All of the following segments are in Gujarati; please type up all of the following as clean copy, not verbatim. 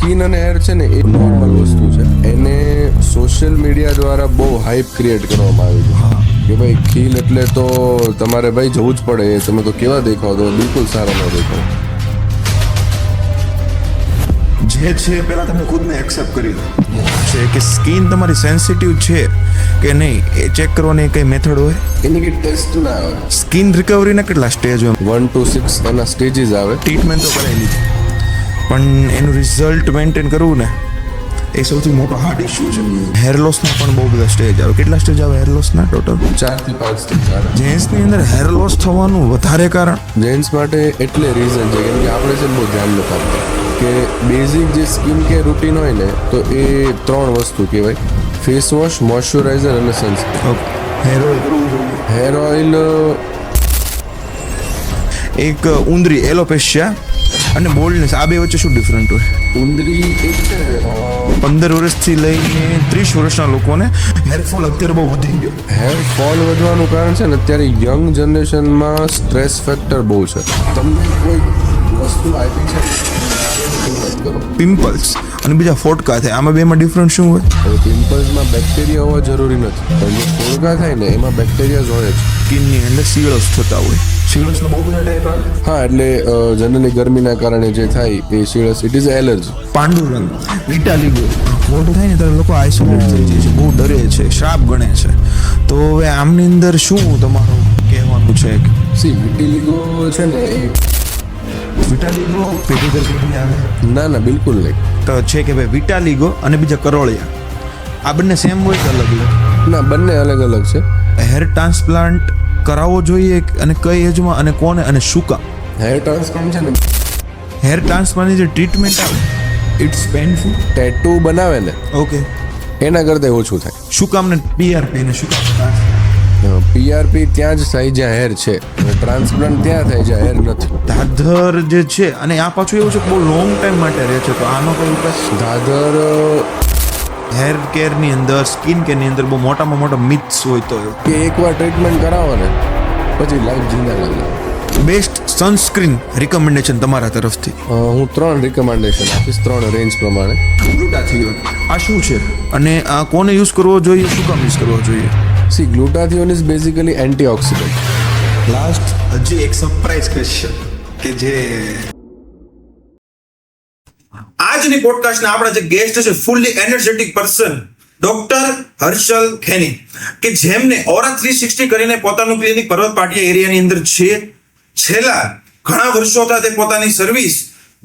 સ્કિન અને હેર છે ને એ નોર્મલ વસ્તુ છે, એને સોશિયલ મીડિયા દ્વારા બહુ હાઇપ ક્રિએટ કરવામાં આવી છે કે ભાઈ ખીલ એટલે તો તમારે ભાઈ જવું જ પડે, તમે તો કેવા દેખાવ, તો બિલકુલ સારા ન દેખાવ. જે છે પહેલાં તમે ખુદને એક્સેપ્ટ કરી લો છે કે સ્કિન તમારી સેન્સિટિવ છે કે નહીં, એ ચેક કરવાની કઈ મેથડ હોય? એની કંઈ ટેસ્ટ ના આવે. સ્કિન રિકવરીના કેટલા સ્ટેજ હોય? 1 to 6 એના સ્ટેજીસ આવે. ટ્રીટમેન્ટ તો કરાયેલી છે, પણ એનું રિઝલ્ટ મેન્ટેન કરવું ને એ સૌથી મોટો હાર્ડ ઇશ્યુ છે. હેર લોસના પણ બહુ બધા સ્ટેજ આવે. કેટલા સ્ટેજ આવે હેર લોસના ટોટલ? 4 થી 5 સ્ટેજ આવે. જેન્ટ્સની અંદર હેર લોસ થવાનું વધારે કારણ? જેન્ટ્સ માટે એટલે રીઝન છે કેમ કે આપણે છે ને બહુ ધ્યાન નથી આપતા કે બેઝિક જે સ્કિન કેર રૂટીન હોય ને તો એ 3 વસ્તુ કહેવાય: ફેસ વોશ, મોઇશ્ચરાઇઝર અને સનસ્ક્રીન. હેર ઓઇલ કરવું જોઈએ. હેર ઓઇલ એક ઉંદરી એલોપેશિયા અને બોલ્ડનેસ, આ બે વચ્ચે શું ડિફરન્ટ હોય? ઉંદરી એક છે 15 વર્ષથી લઈને 30 વર્ષના લોકોને હેરફોલ અત્યારે બહુ વધી ગયો. હેર ફોલ વધવાનું કારણ છે ને અત્યારે યંગ જનરેશનમાં સ્ટ્રેસ ફેક્ટર બહુ છે. તમને કોઈ વસ્તુ આપી છે પિમ્પલ્સ અને બીજા ફોડકા થાય, આમાં બેમાં ડિફરન્ટ શું હોય? હવે પિમ્પલ્સમાં બેક્ટેરિયા હોવા જરૂરી નથી, પણ જે ફોડકા થાય ને એમાં બેક્ટેરિયા જ હોય જ. સ્કિનની અંદર સીળસ થતા હોય. સીળસનો બહુ બધા ટાઈપ આવે. હા, એટલે જનરલી ગરમીના કારણે જે થાય એ સીળસ, ઇટ ઇઝ એલર્જી. પાંડુરંગ, વિટાલિગો, ફોટો થાય ને ત્યારે લોકો આઇસોલેટ થઈ જાય છે, બહુ ડરે છે, શ્રાપ ગણે છે. તો હવે આમની અંદર શું તમારું કહેવાનું છે? સી વિટિલિગો છે ને એ વિટાલિગો પેઢી દર પેઢી આવે? ના બિલકુલ નહીં. તો છે કે ભાઈ વિટાલિગો અને બીજા કરોળિયા, આ બંને સેમ હોય કે અલગ અલગ? ના, બંને અલગ અલગ છે. હેર ટ્રાન્સપ્લાન્ટ કરાવવો જોઈએ અને કઈ એજમાં અને કોને અને શું કામ? હેર ટ્રાન્સપ્લાન્ટ છે ને, હેર ટ્રાન્સપ્લાન્ટની જે ટ્રીટમેન્ટ આવે ઇટ્સ પેનફુલ. ટેટુ બનાવે ને ઓકે, એના કરતાં ઓછું થાય. શું કામ ને PRP ને શું કામ? PRP ત્યાં જ થાય જ્યાં હેર છે, ટ્રાન્સપ્લાન્ટ ત્યાં થાય જ્યાં હેર નથી. ધાધર જે છે, અને આ પાછું એવું છે કે બહુ લોંગ ટાઈમ માટે રહે છે, તો આનો કોઈ ઉપાય? ધાધર હેર કેરની અંદર, સ્કિન કેરની અંદર બહુ મોટામાં મોટા મિથ્સ હોય તો કે એકવાર ટ્રીટમેન્ટ કરાવો ને પછી લાઈફ જિંદા લાગે. બેસ્ટ સનસ્ક્રીન રિકમેન્ડેશન તમારા તરફથી? હું 3 રિકમેન્ડેશન આપીશ, 3 રેન્જ પ્રમાણે. ગ્લુટાથિયોન, આ શું છે અને આ કોને યુઝ કરવો જોઈએ, શું કામ યુઝ કરવો જોઈએ? See glutathione is basically antioxidant. Last હજી એક સરપ્રાઈઝ ક્વેશ્ચન કે જે આજની પોડકાસ્ટના આપણા જે ગેસ્ટ છે ફૂલી energetic person doctor Harshal Kheni, કે જેમને ઓરા 360 કરીને પોતાનું ક્લિનિક પર્વત પાટિયા એરિયાની અંદર છે. છેલ્લા ઘણા વર્ષોથી તે પોતાની સર્વિસ,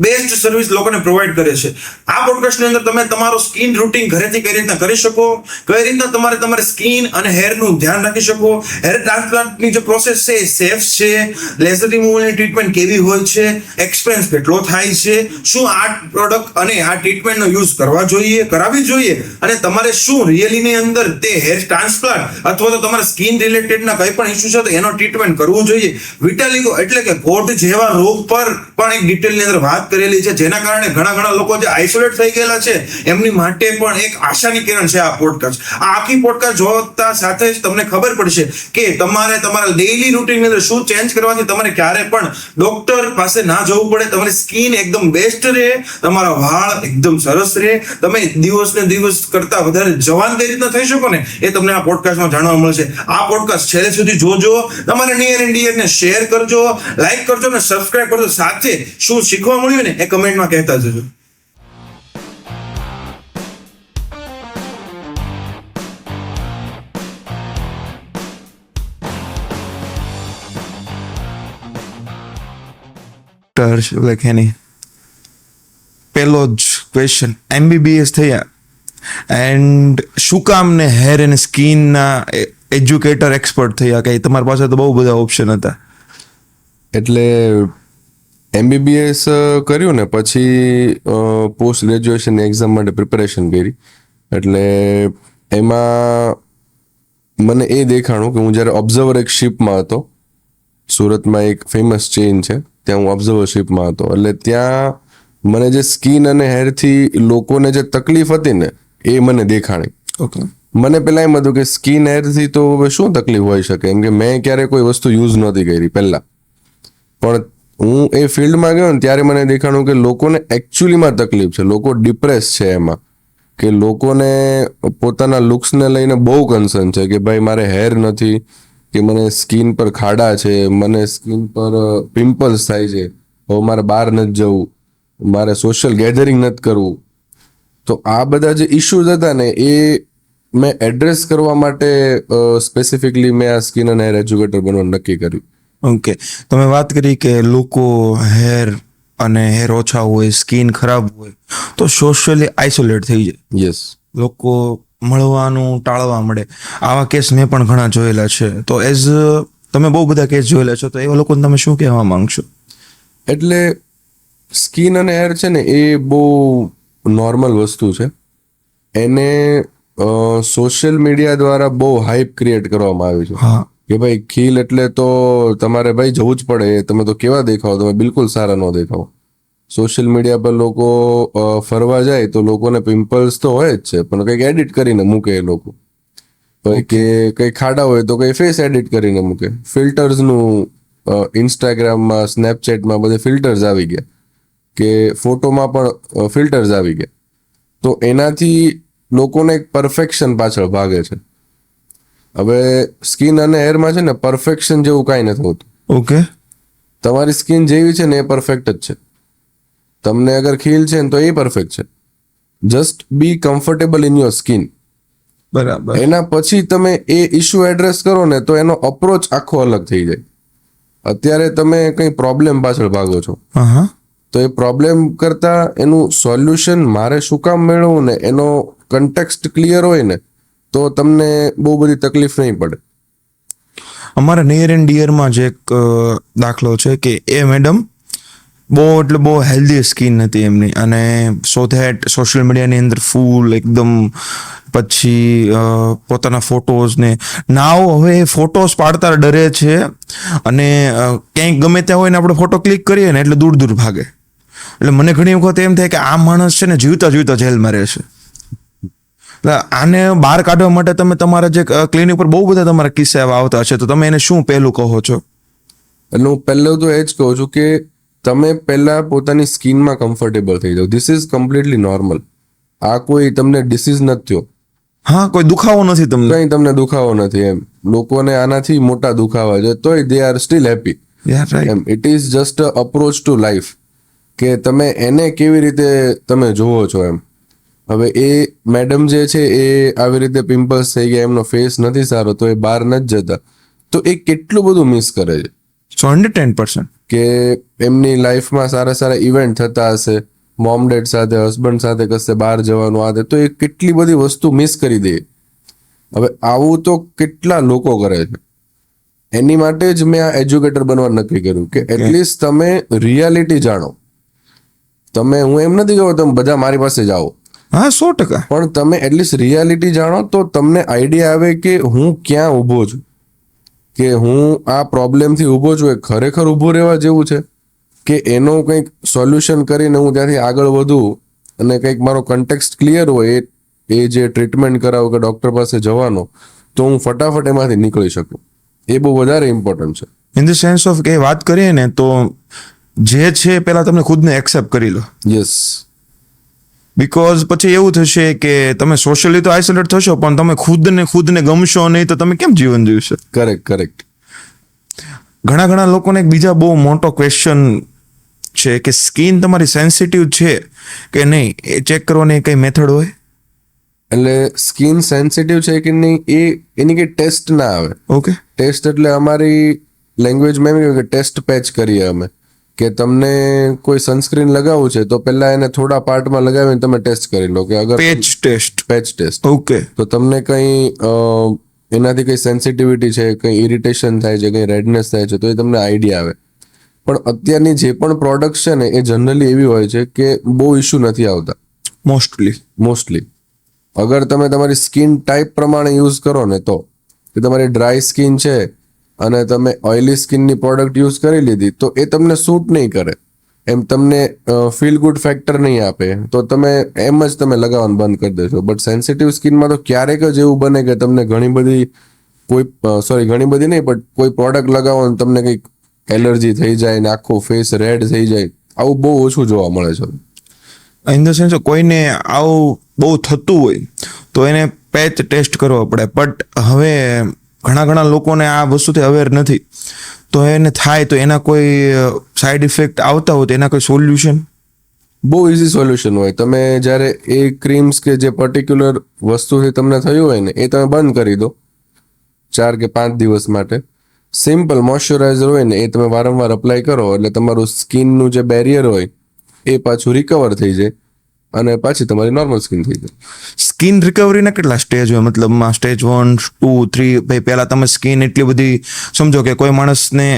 બેસ્ટ સર્વિસ લોકોને પ્રોવાઈડ કરે છે. આ પોડકાસ્ટની અંદર તમે તમારો સ્કિન રૂટીન ઘરેથી કઈ રીતના કરી શકો, કઈ રીતના તમારે સ્કિન અને હેરનું ધ્યાન રાખી શકો, હેર ટ્રાન્સપ્લાન્ટની જે પ્રોસેસ છે એ સેફ છે, લેઝર રિમૂવલની ટ્રીટમેન્ટ કેવી હોય છે, એક્સપેન્સ કેટલો થાય છે, શું આ પ્રોડક્ટ અને આ ટ્રીટમેન્ટનો યુઝ કરવા જોઈએ, કરાવવી જોઈએ, અને તમારે શું રિયલીની અંદર તે હેર ટ્રાન્સપ્લાન્ટ અથવા તો તમારા સ્કિન રિલેટેડના કંઈ પણ ઇસ્યુ છે તો એનો ટ્રીટમેન્ટ કરવું જોઈએ. વિટાલિગો એટલે કે કોઢ જેવા રોગ પર પણ એક ડિટેલની અંદર વાત કરેલી છે, જેના કારણે ઘણા લોકો જે આઇસોલેટ થઈ ગયેલા છે એમની માટે પણ એક આશાની કિરણ છે આ પોડકાસ્ટ. આ આખી પોડકાસ્ટ જોતા સાથે જ તમને ખબર પડશે કે તમારે તમારા ડેઈલી રૂટીનની અંદર શું ચેન્જ કરવાથી તમારે ક્યારે પણ ડોક્ટર પાસે ના જવું પડે, તમારી સ્કિન એકદમ બેસ્ટ રહે, તમારા વાળ એકદમ સરસ રહે, તમે દિવસને દિવસ કરતા વધારે જવાન કઈ રીતના થઈ શકો ને એ તમને આ પોડકાસ્ટમાં જાણવા મળશે. આ પોડકાસ્ટ છેલ્લે સુધી જોજો, તમારે નિયર એન્ડ ડિયરને શેર કરજો, લાઈક કરજો અને સબસ્ક્રાઇબ કરજો. સાથે શું શીખવા મળ્યું ને એ કમેન્ટમાં કહેતા જજો. પેલો જ ક્વેશ્ચન, MBBS થયા એન્ડ શું કામ ને હેર અને સ્કિનના એજ્યુકેટર એક્સપર્ટ થયા? કે તમારી પાસે તો બહુ બધા ઓપ્શન હતા. એટલે MBBS કર્યું ને પછી પોસ્ટ ગ્રેજ્યુએશન એક્ઝામ માટે પ્રિપેરેશન કરી. એટલે એમાં મને એ દેખાણું કે હું જ્યારે ઓબ્ઝર્વર એક શિપમાં હતો, સુરતમાં એક ફેમસ ચેઇન છે, ત્યાં હું ઓબ્ઝર્વર શિપમાં હતો. એટલે ત્યાં મને જે સ્કિન અને હેરથી લોકોને જે તકલીફ હતી ને એ મને દેખાણી. ઓકે, મને પહેલાં એમ હતું કે સ્કિન હેરથી તો હવે શું તકલીફ હોઈ શકે, એમ કે મેં ક્યારે કોઈ વસ્તુ યુઝ નહોતી કરી પહેલાં. પણ હું એ ફિલ્ડમાં ગયો ને ત્યારે મને દેખાણું કે લોકોને એકચ્યુઅલીમાં તકલીફ છે, લોકો ડિપ્રેસ છે એમાં, કે લોકોને પોતાના લુક્સને લઈને બહુ કન્સર્ન છે કે ભાઈ મારે હેર નથી, કે મને સ્કિન પર ખાડા છે, મને સ્કિન પર પિમ્પલ્સ થાય છે, હવે મારે બહાર નથી જવું, મારે સોશિયલ ગેધરિંગ નથી કરવું. તો આ બધા જે ઇશ્યુઝ હતા ને એ મેં એડ્રેસ કરવા માટે સ્પેસિફિકલી મેં આ સ્કિન અને હેર એજ્યુકેટર બનવાનું નક્કી કર્યું. ઓકે, તમે વાત કરી કે લોકો હેર ઓછા હોય, સ્કિન ખરાબ હોય તો સોશિયલી આઇસોલેટ થઈ જાય, યસ, લોકો મળવાનું ટાળવા મળે. આવા કેસ મેં પણ ઘણા જોયેલા છે. તો તમે બહુ બધા કેસ જોયેલા છો, તો એવા લોકોને તમે શું કહેવા માંગશો? એટલે સ્કિન અને હેર છે ને એ બહુ નોર્મલ વસ્તુ છે. એને સોશિયલ મીડિયા દ્વારા બહુ હાઇપ ક્રિએટ કરવામાં આવ્યું છે. હા, કે ભાઈ ખીલ એટલે તો તમારે ભાઈ જવું જ પડે, તમે તો કેવા દેખાવો, તમે બિલકુલ સારા ન દેખાવો. સોશિયલ મીડિયા પર લોકો ફરવા જાય તો લોકોને પિમ્પલ્સ તો હોય જ છે, પણ કંઈક એડિટ કરીને મૂકે એ લોકો. કે કંઈ ખાડા હોય તો કંઈ ફેસ એડિટ કરીને મૂકે. ફિલ્ટર્સનું ઇન્સ્ટાગ્રામમાં, સ્નેપચેટમાં બધે ફિલ્ટર્સ આવી ગયા, કે ફોટોમાં પણ ફિલ્ટર્સ આવી ગયા. તો એનાથી લોકોને એક પરફેક્શન પાછળ ભાગે છે. હવે સ્કિન અને હેરમાં છે ને પરફેક્શન જેવું કાંઈ નથી હોતું. ઓકે, તમારી સ્કિન જેવી છે ને એ પરફેક્ટ જ છે. તમને અગર ખીલ છે ને તો એ પરફેક્ટ છે. Just B comfortable in your skin. બરાબર. એના પછી તમે એ ઇશ્યુ એડ્રેસ કરો ને તો એનો અપ્રોચ આખો અલગ થઈ જાય. અત્યારે તમે કંઈ પ્રોબ્લેમ પાછળ ભાગો છો, હા, તો એ પ્રોબ્લેમ કરતા એનું સોલ્યુશન મારે શું કામ મેળવવું ને એનો કન્ટેક્સ્ટ ક્લિયર હોય ને તો તમને બહુ બધી તકલીફ નહીં પડે. અમારા નિયર એન્ડ ડિયરમાં જ એક દાખલો છે કે એ મેડમ બહુ હેલ્ધી સ્કિન હતી એમની, અને સો ધેટ સોશિયલ મીડિયાની અંદર ફૂલ એકદમ, પછી પોતાના ફોટોઝ ને નાવ, હવે એ ફોટોઝ પાડતા ડરે છે, અને ક્યાંક ગમે ત્યાં હોય ને આપણે ફોટો ક્લિક કરીએ ને એટલે દૂર દૂર ભાગે. એટલે મને ઘણી વખત એમ થાય કે આ માણસ છે ને જીવતા જીવતા જેલમાં રહે છે. આને બહાર કાઢવા માટે તમે તમારા જે ક્લિનિક પર બહુ બધા તમારા કિસ્સા એવા આવતા હશે, તો તમે એને શું પહેલું કહો છો? એટલે હું પહેલું તો એ જ કહું છું કે તમે પહેલા પોતાની સ્કિનમાં કમ્ફર્ટેબલ થઈ જાઓ. This is completely normal. આ કોઈ તમને ડિસીઝ નથી થયો. હા, કોઈ દુખાવો નથી તમને, કંઈ તમને દુખાવો નથી. એમ લોકોને આનાથી મોટા દુખાવા છે તોય દે આર સ્ટીલ હેપી. એમ it is just a approach to life, કે તમે એને કેવી રીતે તમે જોવો છો. એમ હવે એ મેડમ જે છે એ આવી રીતે પિમ્પલ્સ થઈ ગયા, એમનો ફેસ નથી સારો, તો એ બહાર નથી જતા, તો એ કેટલું બધું મિસ કરે છે. 110%. કે એમની લાઈફમાં સારા સારા ઇવેન્ટ થતા હશે, મોમ ડેડ સાથે, હસબન્ડ સાથે કશે બહાર જવાનું આ તે, તો એ કેટલી બધી વસ્તુ મિસ કરી દે. હવે આવું તો કેટલા લોકો કરે છે. એની માટે જ મેં આ એજ્યુકેટર બનવાનું નક્કી કર્યું કે એટલીસ્ટ તમે રિયાલિટી જાણો. હું એમ નથી કહું તમે બધા મારી પાસે જાઓ, હા, 100%. પણ તમે એટલીસ્ટ રિયાલિટી જાણો તો તમને આઈડિયા આવે કે હું ક્યાં ઊભો છું, કે હું આ પ્રોબ્લેમથી ઊભો છું એ ખરેખર ઊભો રહેવા જેવું છે, કે એનો કંઈક સોલ્યુશન કરીને હું ત્યાંથી આગળ વધું અને કંઈક મારો કન્ટેક્સ્ટ ક્લિયર હોય, એ જે ટ્રીટમેન્ટ કરાવો કે ડૉક્ટર પાસે જવાનો, તો હું ફટાફટ એમાંથી નીકળી શકું. એ બહુ વધારે ઇમ્પોર્ટન્ટ છે. ઇન ધ સેન્સ ઓફ કે વાત કરીએ ને તો જે છે પહેલા તમે ખુદને એક્સેપ્ટ કરી લો. યસ, બીકોઝ પછી એવું થશે કે તમે સોશિયલી તો આઇસોલેટ થશો, પણ તમે ખુદને ગમશો નહીં તો તમે કેમ જીવન જીવશો? કરેક્ટ. ઘણા લોકોને એક બીજા બહુ મોટો ક્વેશ્ચન છે કે સ્કિન તમારી સેન્સિટિવ છે કે નહીં, એ ચેક કરવાની કઈ મેથડ હોય? એટલે સ્કિન સેન્સિટિવ છે કે નહીં એની કઈ ટેસ્ટ ના આવે. ઓકે, ટેસ્ટ એટલે અમારી લેંગ્વેજમાં એમ કે ટેસ્ટ પેચ કરીએ અમે, કે તમને કોઈ સનસ્ક્રીન લગાવવું છે તો પહેલા એને થોડા પાર્ટમાં લગાવીને તમે ટેસ્ટ કરી લો કે અગર પેચ ટેસ્ટ. ઓકે, તો તમને કંઈ એનાથી કંઈ સેન્સિટિવિટી છે, કંઈ ઇરિટેશન થાય છે, કંઈ રેડનેસ થાય છે, તો એ તમને આઈડિયા આવે. પણ અત્યારની જે પણ પ્રોડક્ટ છે ને એ જનરલી એવી હોય છે કે બહુ ઇશ્યુ નથી આવતા મોસ્ટલી. અગર તમે તમારી સ્કિન ટાઈપ પ્રમાણે યુઝ કરો ને, તો કે તમારી ડ્રાય સ્કિન છે અને તમે ઓઇલી સ્કિનની પ્રોડક્ટ યુઝ કરી લીધી તો એ તમને સૂટ નહીં કરે, એમ તમને ફીલ ગુડ ફેક્ટર નહીં આપે, તો તમે એમ જ તમે લગાવવાનું બંધ કરી દેશો. બટ સેન્સિટિવ સ્કિનમાં તો ક્યારેક જ એવું બને કે તમને ઘણી બધી નહીં, બટ કોઈ પ્રોડક્ટ લગાવો ને તમને કંઈક એલર્જી થઈ જાય ને આખો ફેસ રેડ થઈ જાય, આવું બહુ ઓછું જોવા મળે છે. ઇન ધ સેન્સ કોઈને આવું બહુ થતું હોય તો એને પેચ ટેસ્ટ કરવો પડે, બટ હવે ઘણા લોકોને આ વસ્તુથી અવેર નથી, તો એને થાય તો એના કોઈ સાઈડ ઇફેક્ટ આવતા હોય તો એના કોઈ સોલ્યુશન? બહુ ઇઝી સોલ્યુશન હોય. તમે જ્યારે એ ક્રીમ્સ કે જે પર્ટિક્યુલર વસ્તુથી તમને થયું હોય ને એ તમે બંધ કરી દો 4 કે 5 દિવસ માટે. સિમ્પલ મોઇશ્ચરાઇઝર હોય ને એ તમે વારંવાર અપ્લાય કરો એટલે તમારું સ્કિનનું જે બેરિયર હોય એ પાછું રિકવર થઈ જાય અને પાછી તમારી નોર્મલ સ્કિન થઈ જાય. સ્કિન રિકવરીના કેટલા સ્ટેજ હોય? મતલબમાં સ્ટેજ 1, 2, 3. ભાઈ પહેલા તમે સ્કિન એટલી બધી સમજો કે કોઈ માણસને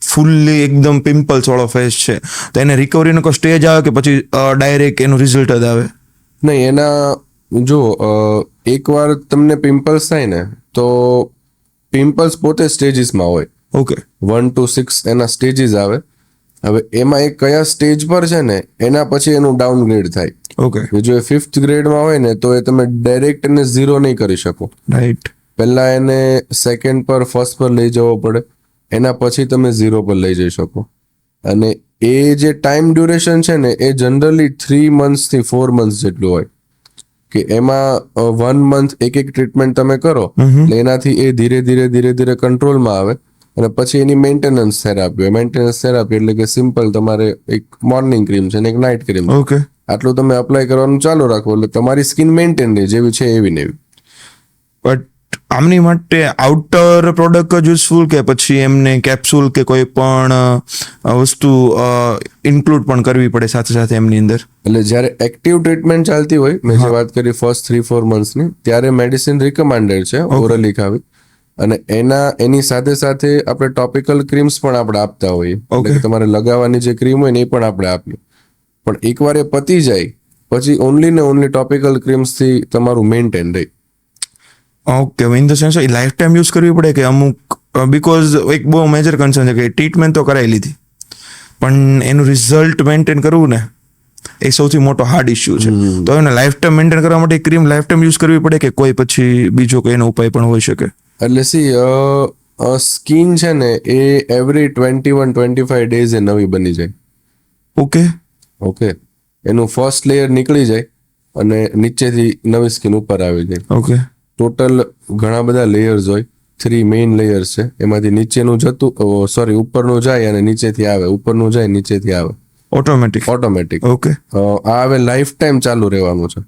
ફૂલ્લી એકદમ પિમ્પલ્સ વાળો ફેસ છે તો એને રિકવરીનો કોઈ સ્ટેજ આવે કે પછી ડાયરેક્ટ એનું રિઝલ્ટ જ આવે? નહીં, એના જો એકવાર તમને પિમ્પલ્સ થાય ને તો પિમ્પલ્સ પોતે સ્ટેજીસમાં હોય. ઓકે. 1 to 6 એના સ્ટેજીસ આવે. હવે એમાં એ કયા સ્ટેજ પર છે ને એના પછી એનું ડાઉનગ્રેડ થાય. ઓકે. જો એ 5th ગ્રેડમાં હોય ને તો એ તમે ડાયરેક્ટ એને 0 નહીં કરી શકો. રાઈટ. પહેલા એને 2nd પર 1st પર લઈ જવો પડે, એના પછી તમે 0 પર લઈ જઈ શકો. અને એ જે ટાઈમ ડ્યુરેશન છે ને એ જનરલી 3 months થી 4 months જેટલું હોય, કે એમાં 1 month એક ટ્રીટમેન્ટ તમે કરો એટલે એનાથી એ ધીરે ધીરે કંટ્રોલમાં આવે અને પછી એની મેન્ટેનન્સ થેરાપી હોય. મેન્ટેનન્સ થેરાપી એટલે કે સિમ્પલ તમારે એક મોર્નિંગ ક્રીમ છે ને એક નાઇટ ક્રીમ છે, ઓકે. આટલું તમે અપ્લાય કરવાનું ચાલુ રાખો એટલે તમારી સ્કિન મેન્ટેન રહે જેવી છે એવી ને એવી. બટ આમની માટે આઉટર પ્રોડક્ટ જ યુઝફુલ કે પછી એમને કેપ્સ્યુલ કે કોઈ પણ વસ્તુ ઇન્ક્લુડ પણ કરવી પડે સાથે સાથે એમની અંદર? એટલે જ્યારે એક્ટિવ ટ્રીટમેન્ટ ચાલતી હોય, મેં જે વાત કરી ફર્સ્ટ 3-4 monthsની, ત્યારે મેડિસિન રિકમેન્ડેડ છે ઓરલી ખાવી. અને એની સાથે સાથે આપણે ટોપિકલ ક્રીમ્સ પણ આપણે આપતા હોઈએ. એટલે કે તમારે લગાવવાની જે ક્રીમ હોય ને એ પણ આપણે આપીએ. પણ એકવાર એ પતી જાય પછી ઓનલી ને ઓનલી ટોપિકલ ક્રીમ્સથી તમારું મેન્ટેન રહે. Okay. In the sense A life time use કરવી પડે કે અમુક? બીકોઝ એક બહુ મેજર કન્સર્ન છે કે ટ્રીટમેન્ટ તો કરાવી લીધી પણ એનું રિઝલ્ટ મેન્ટેન કરવું ને એ સૌથી મોટો હાર્ડ ઇસ્યુ છે. તો એને લાઈફ ટાઈમ મેન્ટેન કરવા માટે ક્રીમ લાઈફ ટાઈમ યુઝ કરવી પડે કે કોઈ પછી બીજો કોઈ એનો ઉપાય પણ હોઈ શકે? એટલે સ્કિન છે ને એ એવરી 21-25 days એ નવી બની જાય. ઓકે. એનું ફર્સ્ટ લેયર નીકળી જાય અને નીચેથી નવી સ્કિન ઉપર આવી જાય. ઓકે. ટોટલ ઘણા બધા લેયર્સ હોય, 3 મેઇન લેયર્સ છે. એમાંથી નીચેનું ઉપરનું જાય અને નીચેથી આવે, ઉપરનું જાય નીચેથી આવે, ઓટોમેટિક. ઓકે. આ હવે લાઈફ ટાઈમ ચાલુ રહેવાનું છે,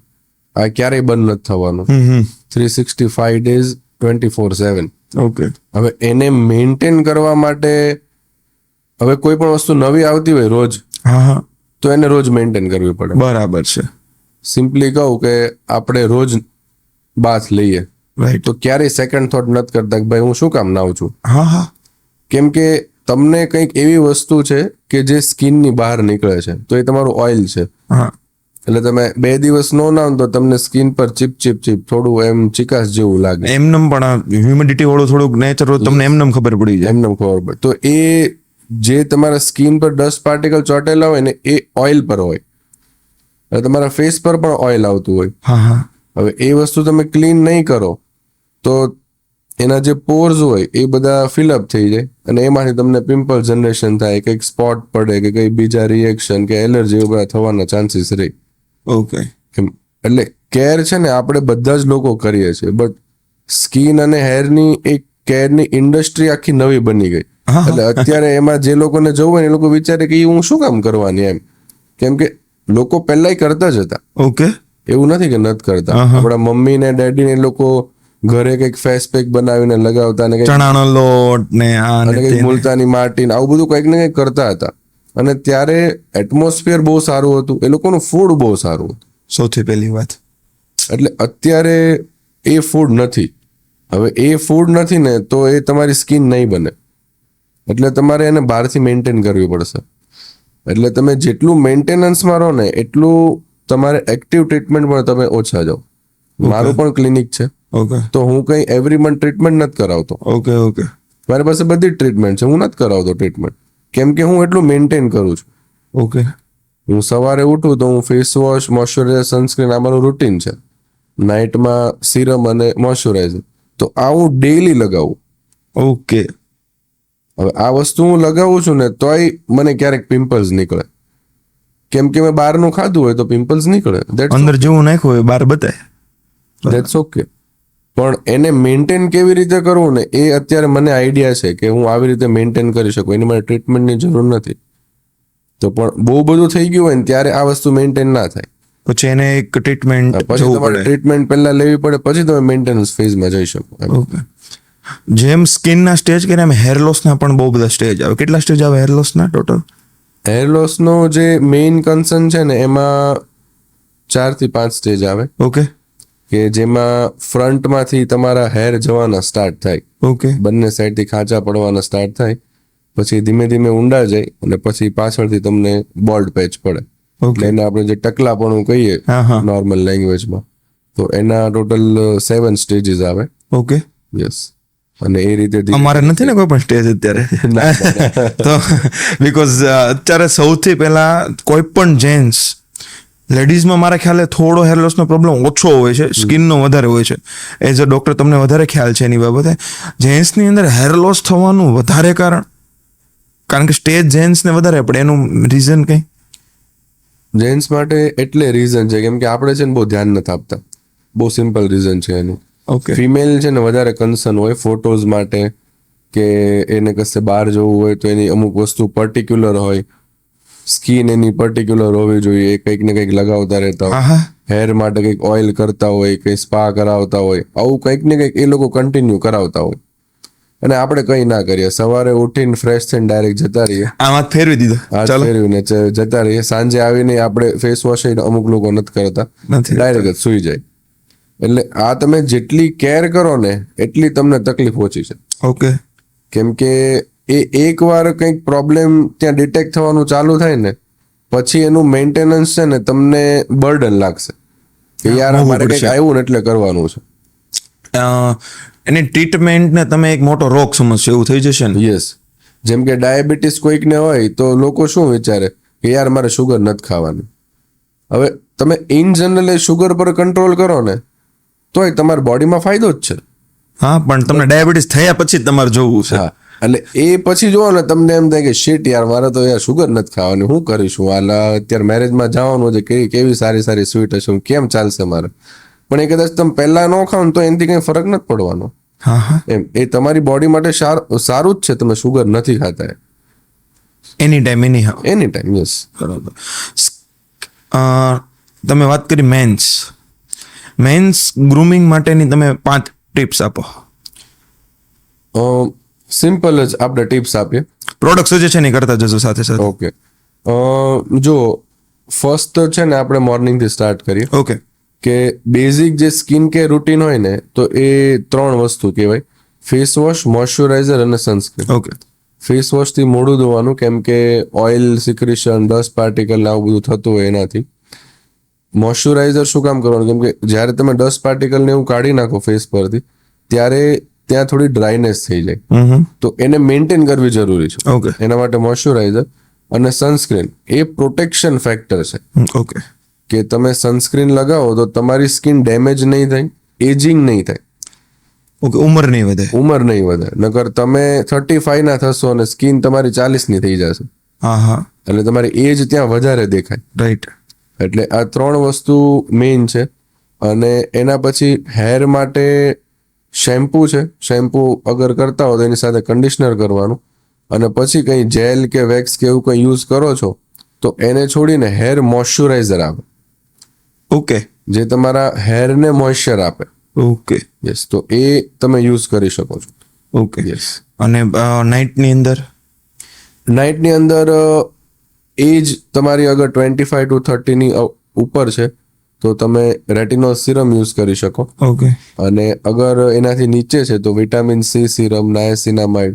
આ ક્યારેય બંધ નથી થવાનું. 365 days 24/7. ઓકે. હવે એને મેન્ટેન કરવા માટે હવે કોઈ પણ વસ્તુ નવી આવતી હોય રોજ, હા, તો એને રોજ મેન્ટેન કરવી પડે. બરાબર છે. સિમ્પલી કહું કે આપણે રોજ બાથ લઈએ રાઈટ. તો ક્યારેય સેકન્ડ થોટ નથી કરતા કે ભાઈ હું શું કામ નાવું છું. હા. કેમ કે તમને કંઈક એવી વસ્તુ છે કે જે સ્કિનની બહાર નીકળે છે, તો એ તમારું ઓઇલ છે. હા. એટલે તમે 2 દિવસ નો નાવ તો તમને સ્કિન પર ચીપ થોડું એમ ચિકાસ જેવું લાગે. એમનેમ પણ હ્યુમિડિટી વાળું થોડુંક નેચર તમને એમનેમ ખબર પડી જાય. એમને ખબર પડે. તો એ જે તમારા સ્કિન પર ડસ્ટ પાર્ટિકલ ચોટેલા હોય ને એ ઓઇલ પર હોય, એટલે તમારા ફેસ પર પણ ઓઇલ આવતું હોય. હા. હવે એ વસ્તુ તમે ક્લીન નહીં કરો તો એના જે પોર્સ હોય એ બધા ફિલઅપ થઈ જાય અને એમાંથી તમને પિમ્પલ જનરેશન થાય, કંઈક સ્પોટ પડે કે કંઈ બીજા રિએક્શન કે એલર્જી એ બધા થવાના ચાન્સીસ રહે. ઓકે. એટલે કેર છે ને આપણે બધા જ લોકો કરીએ છીએ, બટ સ્કિન અને હેરની એક કેરની ઇન્ડસ્ટ્રી આખી નવી બની ગઈ. એટલે અત્યારે એમાં જે લોકોને જવું હોય એ લોકો વિચારે કે હું શું કામ કરવાની એમ, કેમ કે લોકો પહેલા કરતા જ હતા. ઓકે. એવું નથી કે નથી કરતા. આપણા મમ્મી ને ડેડી ને લોકો ઘરે કંઈક ફેસ પેક બનાવીને લગાવતા ને ચણાનો લોટ ને કંઈક મુલતાની માટી આવું બધું કંઈક ને કંઈક કરતા હતા. અને ત્યારે એટમોસ્ફિયર બહુ સારું હતું, એ લોકોનું ફૂડ બહુ સારું હતું. સૌથી પહેલી વાત. એટલે અત્યારે એ ફૂડ નથી. હવે એ ફૂડ નથી ને તો એ તમારી સ્કિન નહીં બને. એટલે તમારે એને બહારથી મેન્ટેન કરવી પડશે. એટલે તમે જેટલું મેન્ટેનન્સમાં રહો ને એટલું તમારે એક્ટિવ ટ્રીટમેન્ટ પણ તમે ઓછા જાઓ. મારું પણ ક્લિનિક છે. ઓકે. તો હું કંઈ એવરી મંથ ટ્રીટમેન્ટ નથી કરાવતો. ઓકે. મારી પાસે બધી જ ટ્રીટમેન્ટ છે, હું નથી કરાવતો ટ્રીટમેન્ટ, કેમ કે હું એટલું મેન્ટેન કરું છું. ઓકે. હું સવારે ઉઠું તો હું ફેસ વોશ, મોઇશ્ચરાઇઝર, સનસ્ક્રીન આ મારું રૂટીન છે. નાઇટમાં સિરમ અને મોઇશ્ચરાઇઝર, તો આ હું ડેઈલી લગાવું. ઓકે. હવે આ વસ્તુ હું લગાવું છું ને તોય મને ક્યારેક પિમ્પલ્સ નીકળે, કેમ કે મેં બહારનું ખાધું હોય તો પિમ્પલ્સ નીકળે. અંદર જેવું નાખ્યું હોય બહાર બતાય. That's okay. પણ એને મેન્ટેન કેવી રીતે કરવું ને એ અત્યારે મને આઈડિયા છે કે હું આવી રીતે મેન્ટેન કરી શકું, એની માટે ટ્રીટમેન્ટની જરૂર નથી. તો પણ બહુ બધું થઈ ગયું હોય ને ત્યારે આ વસ્તુ મેન્ટેન ના થાય. પછી એને એક ટ્રીટમેન્ટ પછી તમારે ટ્રીટમેન્ટ પહેલા લેવી પડે, પછી તમે મેન્ટેનન્સ ફેઝમાં જઈ શકો. ઓકે. જેમ સ્કિનના સ્ટેજ કે એમ હેર લોસના પણ બહુ બધા સ્ટેજ આવે. કેટલા સ્ટેજ આવે હેર લોસના ટોટલ? હેર લોસનો જે મેઇન કન્સર્ન છે ને એમાં 4 થી 5 સ્ટેજ આવે. ઓકે કે જેમાં ફ્રન્ટમાંથી તમારા હેર જવાના સ્ટાર્ટ થાય, ઓકે બંને સાઈડથી ખાંચા પડવાના સ્ટાર્ટ થાય, પછી ધીમે ધીમે ઊંડા જાય અને પછી પાછળથી તમને બોલ્ડ પેચ પડે. એટલે એને આપણે જે ટકલાપણું કહીએ નોર્મલ લેંગ્વેજમાં, તો એના ટોટલ 7 સ્ટેજીસ આવે. Okay yes. અને એ રીતે અમારે નથી ને કોઈ પણ સ્ટેજ અત્યારે તો બીકોઝ અત્યારે સૌથી પહેલા કોઈ પણ જેન્ટ્સ લેડીઝમાં મારા ખ્યાલે થોડો હેર લોસનો પ્રોબ્લેમ ઓછો હોય છે, સ્કિનનો વધારે હોય છે. એઝ અ ડોક્ટર તમને વધારે ખ્યાલ છે એની બાબતે. જેન્ટ્સની અંદર હેર લોસ થવાનું વધારે કારણ કે સ્ટેજ જેન્ટ્સને વધારે પડે, એનું રીઝન કંઈ? જેન્ટ્સ માટે એટલે રીઝન છે કેમ કે આપણે છે ને બહુ ધ્યાન નથી આપતા. બહુ સિમ્પલ રીઝન છે એનું. ઓકે. ફિમેલ છે ને વધારે કન્સર્ન હોય ફોટોઝ માટે, કે એને કશે બહાર જવું હોય તો એની અમુક વસ્તુ પર્ટિક્યુલર હોય, સ્કિન એની પર્ટિક્યુલર હોવી જોઈએ, એ કંઈક ને કંઈક લગાવતા રહેતા હોય, હેર માટે કંઈક ઓઇલ કરતા હોય, કંઈ સ્પા કરાવતા હોય, આવું કંઈક ને કંઈક એ લોકો કન્ટિન્યુ કરાવતા હોય. અને આપણે કંઈ ના કરીએ, સવારે ઉઠીને ફ્રેશ થઈને ડાયરેક્ટ જતા રહીએ, આમાં ફેરવી દીધો, હાથ ફેરવીને જતા રહીએ. સાંજે આવીને આપણે ફેસ વોશ અમુક લોકો નથી કરતા, ડાયરેક્ટ જ સુઈ જાય. એટલે આ તમે જેટલી કેર કરો ને એટલી તમને તકલીફ ઓછી છે. ઓકે. કેમ કે એ એકવાર કંઈક પ્રોબ્લેમ ત્યાં ડિટેક્ટ થવાનું ચાલુ થાય ને પછી એનું મેન્ટેનન્સ છે ને તમને બર્ડન લાગશે કે યાર મારે કંઈક આવ્યું ને એટલે કરવાનું છે. એની ટ્રીટમેન્ટને તમે એક મોટો રોગ સમજશો એવું થઈ જશે ને. યસ. જેમ કે ડાયાબિટીસ કોઈકને હોય તો લોકો શું વિચારે કે યાર મારે શુગર નથી ખાવાની. હવે તમે ઇન જનરલ શુગર પર કંટ્રોલ કરો ને તોય તમારા બોડીમાં ફાયદો જ છે. હા, પણ તમને ડાયાબિટીસ થયા પછી તમારે જોવું છે. હા, એટલે એ પછી જોવો ને તમને એમ થાય કે શીટ યાર મારે તો યાર શુગર નથી ખાવાની, હું કરીશું? અત્યારે મેરેજમાં જવાનું છે, કેવી સારી સારી સ્વીટ હશે, કેમ ચાલશે મારે? પણ એ કદાચ તમે પહેલા ન ખાવ તો એનાથી કંઈ ફરક નથી પડવાનો. એમ એ તમારી બોડી માટે સારું જ છે, તમે શુગર નથી ખાતા એની ટાઈમ એની ટાઈમ. યસ. બરાબર. તમે વાત કરી મેન્સ ગ્રૂમિંગ માટેની તમે 5 ટિપ્સ આપો. સિમ્પલ જ આપણે ટિપ્સ આપીએ. પ્રોડક્ટ સજેશન કરતા જજો સાથે સાથે. ઓકે. જો ફર્સ્ટ તો છે ને આપણે મોર્નિંગથી સ્ટાર્ટ કરીએ. ઓકે. કે બેઝિક જે સ્કિન કેર રૂટીન હોય ને તો એ 3 વસ્તુ કહેવાય: ફેસ વોશ, મોઇશ્ચરાઇઝર અને સનસ્ક્રીન. ઓકે. ફેસ વોશથી મોઢું ધોવાનું, કેમ કે ઓઇલ સિક્રેશન, ડસ્ટ પાર્ટિકલ આવું બધું થતું હોય એનાથી. મોઇશ્ચરાઇઝર શું કામ કરવાનું? કેમ કે જ્યારે તમે ડસ્ટ પાર્ટિકલને એવું કાઢી નાખો ફેસ પરથી ત્યારે ત્યાં થોડી ડ્રાયનેસ થઈ જાય, તો એને મેન્ટેન કરવી જરૂરી છે. ઓકે. એના માટે મોઇશ્ચરાઇઝર અને સનસ્ક્રીન એ પ્રોટેક્શન ફેક્ટર છે. ઓકે. કે તમે સનસ્ક્રીન લગાવો તો તમારી સ્કિન ડેમેજ નહીં થાય, એજિંગ નહીં થાય. ઓકે. ઉંમર નહીં વધે. નકર તમે 35 ના થશો અને સ્કિન તમારી 40 ની થઈ જશે. એટલે તમારી એજ ત્યાં વધારે દેખાય. રાઈટ. એટલે આ 3 વસ્તુ મેઇન છે. અને એના પછી હેર માટે શેમ્પુ છે. શેમ્પુ અગર કરતા હો તો એની સાથે કન્ડિશનર કરવાનું, અને પછી કંઈ જેલ કે વેક્સ કે એવું કંઈ યુઝ કરો છો તો એને છોડીને હેર મોઇશ્ચરાઇઝર આવે. ઓકે. જે તમારા હેરને મોઇશ્ચર આપે. ઓકે. યસ. તો એ તમે યુઝ કરી શકો છો. ઓકે. યસ. અને નાઇટની અંદર એજ તમારી અગર 25 to 30 ની ઉપર છે તો તમે રેટિનોલ સિરમ યુઝ કરી શકો. ઓકે. અને અગર એનાથી નીચે છે તો વિટામિન સી સિરમ, નાયસિનામાઇડ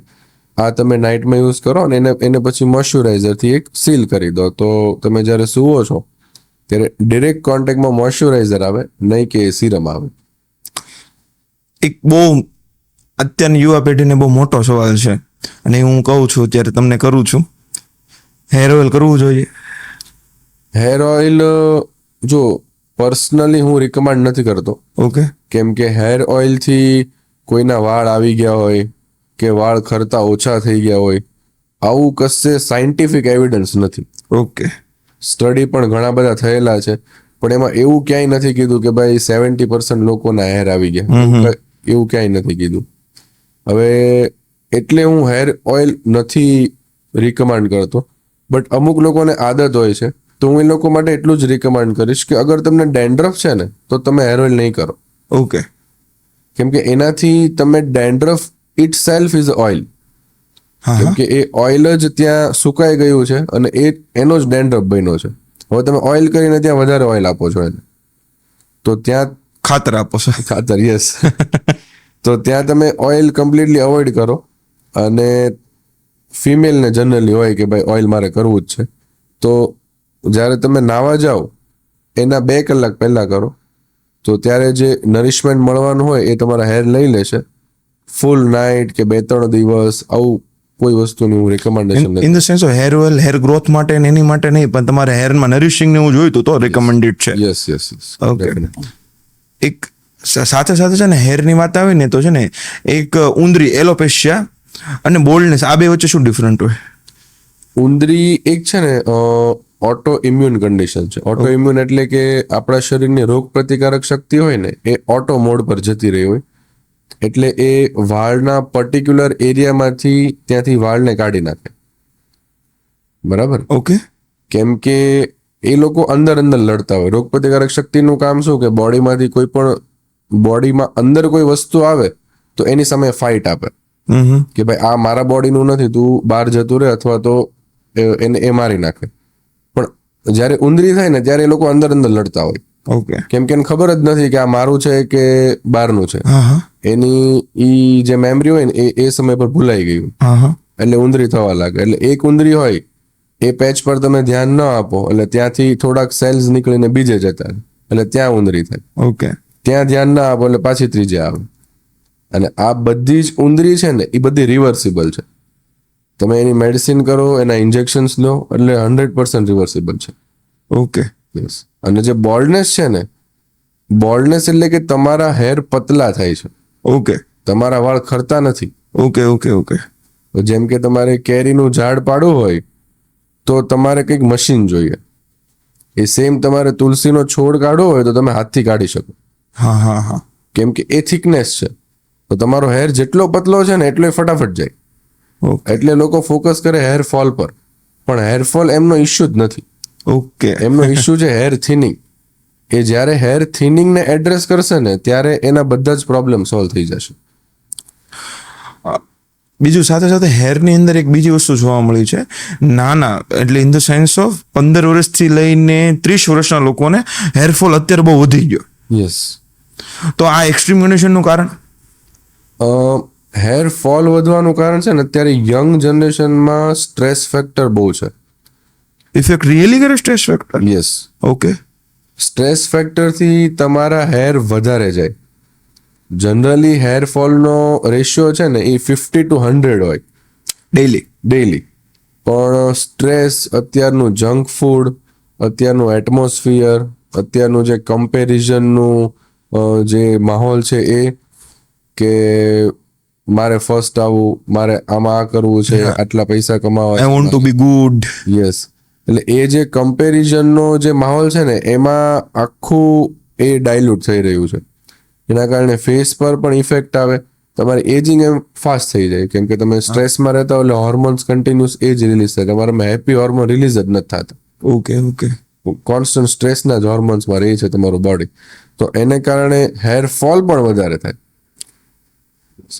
આ તમે નાઇટમાં યુઝ કરો અને એને પછી મોઇશ્ચરાઇઝરથી એક સીલ કરી દો, તો તમે જ્યારે સૂવો છો ત્યારે ડિરેક્ટ કોન્ટેક્ટમાં મોઇશ્ચરાઇઝર આવે, નહીં કે સિરમ આવે. એક બહુ અત્યારની યુવા પેઢીને બહુ મોટો સવાલ છે અને હું કહું છું અત્યારે તમને કરું છું, હેર ઓઇલ કરવું જોઈએ? હેર ઓઇલ જો પર્સનલી હું રિકમેન્ડ નથી કરતો. ઓકે. કેમ કે હેર ઓઇલથી કોઈના વાળ આવી ગયા હોય કે વાળ ખરતા ઓછા થઈ ગયા હોય, આવું કશે સાયન્ટિફિક એવિડન્સ નથી. ઓકે. સ્ટડી પણ ઘણા બધા થયેલા છે, પણ એમાં એવું ક્યાંય નથી કીધું કે ભાઈ 70% લોકોના હેર આવી ગયા, એવું ક્યાંય નથી કીધું. હવે એટલે હું હેર ઓઇલ નથી રિકમેન્ડ કરતો, બટ અમુક લોકોને આદત હોય છે, તો હું એ લોકો માટે એટલું જ રિકમેન્ડ કરીશ કે અગર તમને ડેન્ડ્રફ છે ને તો તમે હેર ઓઇલ નહીં કરો. ઓકે. કેમ કે એનાથી તમે dandruff it self is oil, કેમ કે એ ઓઇલ જ ત્યાં સુકાઈ ગયું છે અને એનો જ ડેન્ડ્રફ બન્યો છે. હવે તમે ઓઇલ કરીને ત્યાં વધારે ઓઇલ આપો છો એને, તો ત્યાં ખાતર આપો છો. ખાતર, યસ. તો ત્યાં તમે ઓઇલ કમ્પ્લીટલી અવોઇડ કરો. અને ફિમેલને જનરલી હોય કે ભાઈ ઓઇલ મારે કરવું જ છે, તો જ્યારે તમે નાવા જાઓ એના 2 કલાક પહેલા કરો, તો ત્યારે જે નરિશમેન્ટ મળવાનું હોય એ તમારા હેર લઈ લેશે. ફૂલ નાઇટ કે 2-3 દિવસ આવું કોઈ વસ્તુની હું recommendation in the sense of hair oil hair growth માટે ને એની માટે નહીં, પણ તમારે હેરમાં નરિશિંગ ને એવું જોઈતું તો રિકમેન્ડેડ છે. Yes yes. ઓકે. એક સાથે સાથે છે ને હેરની વાત આવે ને તો છે ને એક ઉંદરી એલોપેશિયા અને બોલ્ડનેસ, આ બે વચ્ચે શું ડિફરન્ટ હોય? ઉંદરી એક છે ને ઓટો ઇમ્યુન કન્ડિશન છે. ઓટો ઇમ્યુન એટલે કે આપણા શરીરની રોગ પ્રતિકારક શક્તિ હોય ને એ ઓટો મોડ પર જતી રહી હોય, એટલે એ વાળના પર્ટિક્યુલર એરિયામાંથી ત્યાંથી વાળને કાઢી નાખે. બરાબર. ઓકે. કેમ કે એ લોકો અંદર લડતા હોય. રોગ પ્રતિકારક શક્તિનું કામ શું કે બોડીમાંથી કોઈ પણ બોડીમાં અંદર કોઈ વસ્તુ આવે તો એની સામે ફાઇટ આપે કે ભાઈ આ મારા બોડીનું નથી, તું બહાર જતું રહે, અથવા તો એને એ મારી નાખે. પણ જ્યારે ઉંદરી થાય ને ત્યારે એ લોકો અંદર લડતા હોય. ઓકે. કેમ કે એને ખબર જ નથી કે આ મારું છે કે બહારનું છે. એની ઈ જે મેમરી હોય ને એ સમય પર ભૂલાઈ ગયું, એટલે ઉંદરી થવા લાગે. એટલે એક ઉંદરી હોય એ પેચ પર તમે ધ્યાન ન આપો એટલે ત્યાંથી થોડાક સેલ્સ નીકળીને બીજે જતા, એટલે ત્યાં ઉંદરી થાય. ઓકે. ત્યાં ધ્યાન ના આપો એટલે પાછી ત્રીજે આવે. અને આ બધી જ ઉંદરી છે ને એ બધી રિવર્સિબલ છે. તમે એની મેડિસિન કરો, એના ઇન્જેક્શન્સ લો એટલે 100% રિવર્સિબલ છે. ઓકે. યસ. અને જે બોલ્ડનેસ છે ને, બોલ્ડનેસ એટલે કે તમારા હેર પતલા થાય છે. ઓકે. તમારા વાળ ખરતા નથી. ઓકે. ઓકે. ઓકે. જેમ કે તમારે કેરીનું ઝાડ પાડવું હોય તો તમારે કંઈક મશીન જોઈએ. એ સેમ તમારે તુલસીનો છોડ કાઢવો હોય તો તમે હાથથી કાઢી શકો. હા. કેમ કે એ થિકનેસ છે. તો તમારો હેર જેટલો પતલો છે ને એટલો એ ફટાફટ જાય. એટલે લોકો ફોકસ કરે હેરફોલ પર, પણ હેરફોલ એમનો ઇશ્યુ જ નથી. ઓકે. એમનો ઇશ્યુ છે હેર થિનિંગ. એ જ્યારે હેર થિનિંગને એડ્રેસ કરશે ને ત્યારે એના બધા જ પ્રોબ્લેમ સોલ્વ થઈ જશે. બીજું સાથે હેરની અંદર એક બીજી વસ્તુ જોવા મળી છે, નાના એટલે ઇન ધ સેન્સ ઓફ 15 વર્ષથી લઈને 30 વર્ષના લોકોને હેરફોલ અત્યારે બહુ વધી ગયો. યસ. તો આ એક્સ્ટ્રીમ કન્ડિશનનું કારણ? હેર ફોલ વધવાનું કારણ છે ને અત્યારે યંગ જનરેશનમાં સ્ટ્રેસ ફેક્ટર બહુ છે. ઇફેક્ટ રિયલી કરે stress factor? Yes. Okay. Stress ફેક્ટરથી તમારા હેર વધારે જાય. જનરલી હેર ફોલનો રેશિયો છે ને એ 50 to 100 હોય ડેઈલી. પણ સ્ટ્રેસ, અત્યારનું જંક ફૂડ, અત્યારનું એટમોસ્ફિયર, અત્યારનું જે કમ્પેરિઝનનું જે માહોલ છે એ કે મારે ફર્સ્ટ આવવું, મારે આમાં આ કરવું છે, આટલા પૈસા કમાવા, I want to B good. Yes. એટલે એ જે કમ્પેરિઝનનો જે માહોલ છે ને એમાં આખું એ ડાયલ્યુટ થઈ રહ્યું છે. એના કારણે ફેસ પર પણ ઇફેક્ટ આવે. તમારી એજિંગ એમ ફાસ્ટ થઈ જાય, કેમ કે તમે સ્ટ્રેસમાં રહેતા હો એટલે હોર્મોન્સ કન્ટિન્યુઅસ એ જ રિલીઝ થાય. તમારામાં હેપી હોર્મોન રિલીઝ જ નથી થતા. ઓકે. કોન્સ્ટન્ટ સ્ટ્રેસના જ હોર્મોન્સમાં રહે છે તમારું બોડી. તો એને કારણે હેર ફોલ પણ વધારે થાય.